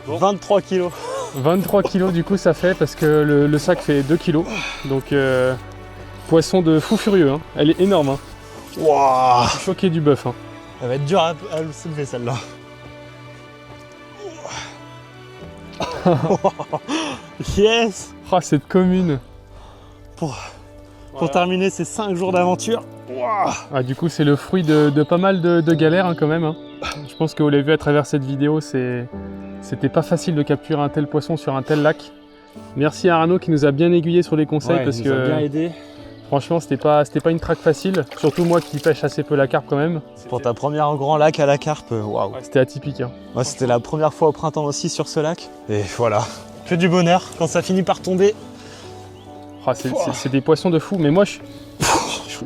23 kilos. 23 kilos du coup ça fait parce que le sac fait 2 kilos. Donc poisson de fou furieux. Hein. Elle est énorme. Hein. Waouh. Je suis choqué du bœuf. Hein. Elle va être dure à le soulever celle-là. Yes. Oh, cette commune. Pour terminer ces 5 jours d'aventure. Ah, du coup c'est le fruit de pas mal de galères hein, quand même. Hein. Je pense que vous l'avez vu à travers cette vidéo, c'était pas facile de capturer un tel poisson sur un tel lac. Merci à Arnaud qui nous a bien aiguillé sur les conseils Ouais, parce il nous a que bien aidé. franchement c'était pas une traque facile. Surtout moi qui pêche assez peu la carpe quand même. Pour ta première grand lac à la carpe, waouh. Ouais, c'était atypique. Hein. Moi c'était la première fois au printemps aussi sur ce lac. Et voilà, que du bonheur quand ça finit par tomber. Oh, c'est des poissons de fou. Mais moi je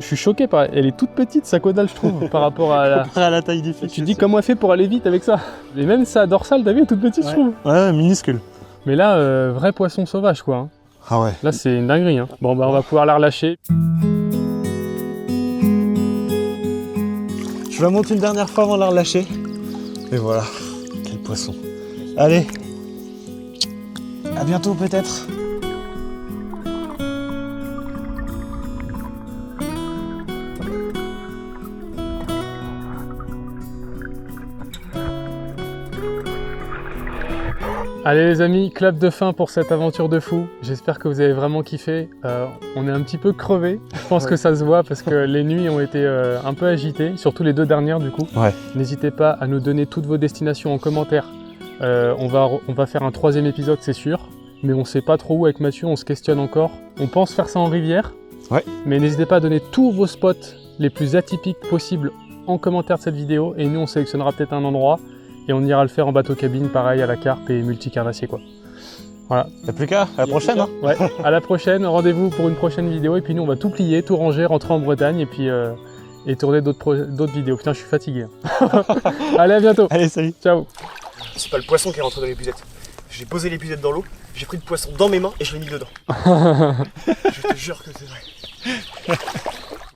suis choqué par elle. Elle est toute petite sa caudale je trouve par rapport à la taille du fiche. Tu dis comment elle fait pour aller vite avec ça. Et même sa dorsale t'as vu elle est toute petite je trouve. Ouais, minuscule. Mais là vrai poisson sauvage quoi. Hein. Ah ouais. Là c'est une dinguerie. Hein. Bon bah on va pouvoir la relâcher. Je la monte une dernière fois avant de la relâcher. Et voilà, quel poisson. Allez, à bientôt peut-être. Allez les amis, clap de fin pour cette aventure de fou. J'espère que vous avez vraiment kiffé. On est un petit peu crevés. Je pense que ça se voit parce que les nuits ont été un peu agitées, surtout les 2 dernières du coup. Ouais. N'hésitez pas à nous donner toutes vos destinations en commentaire. On va faire un 3e épisode c'est sûr, mais on sait pas trop où avec Mathieu, on se questionne encore. On pense faire ça en rivière, ouais. Mais n'hésitez pas à donner tous vos spots les plus atypiques possibles en commentaire de cette vidéo et nous on sélectionnera peut-être un endroit. Et on ira le faire en bateau cabine, pareil à la carpe et multicarnassier quoi. Voilà. Y'a plus qu'à, à la prochaine hein. Ouais, à la prochaine, rendez-vous pour une prochaine vidéo et puis nous on va tout plier, tout ranger, rentrer en Bretagne et puis et tourner d'autres vidéos. Putain je suis fatigué. Allez à bientôt. Allez salut. Ciao. C'est pas le poisson qui est rentré dans l'épuisette. J'ai posé l'épuisette dans l'eau, j'ai pris le poisson dans mes mains et je l'ai mis dedans. Je te jure que c'est vrai.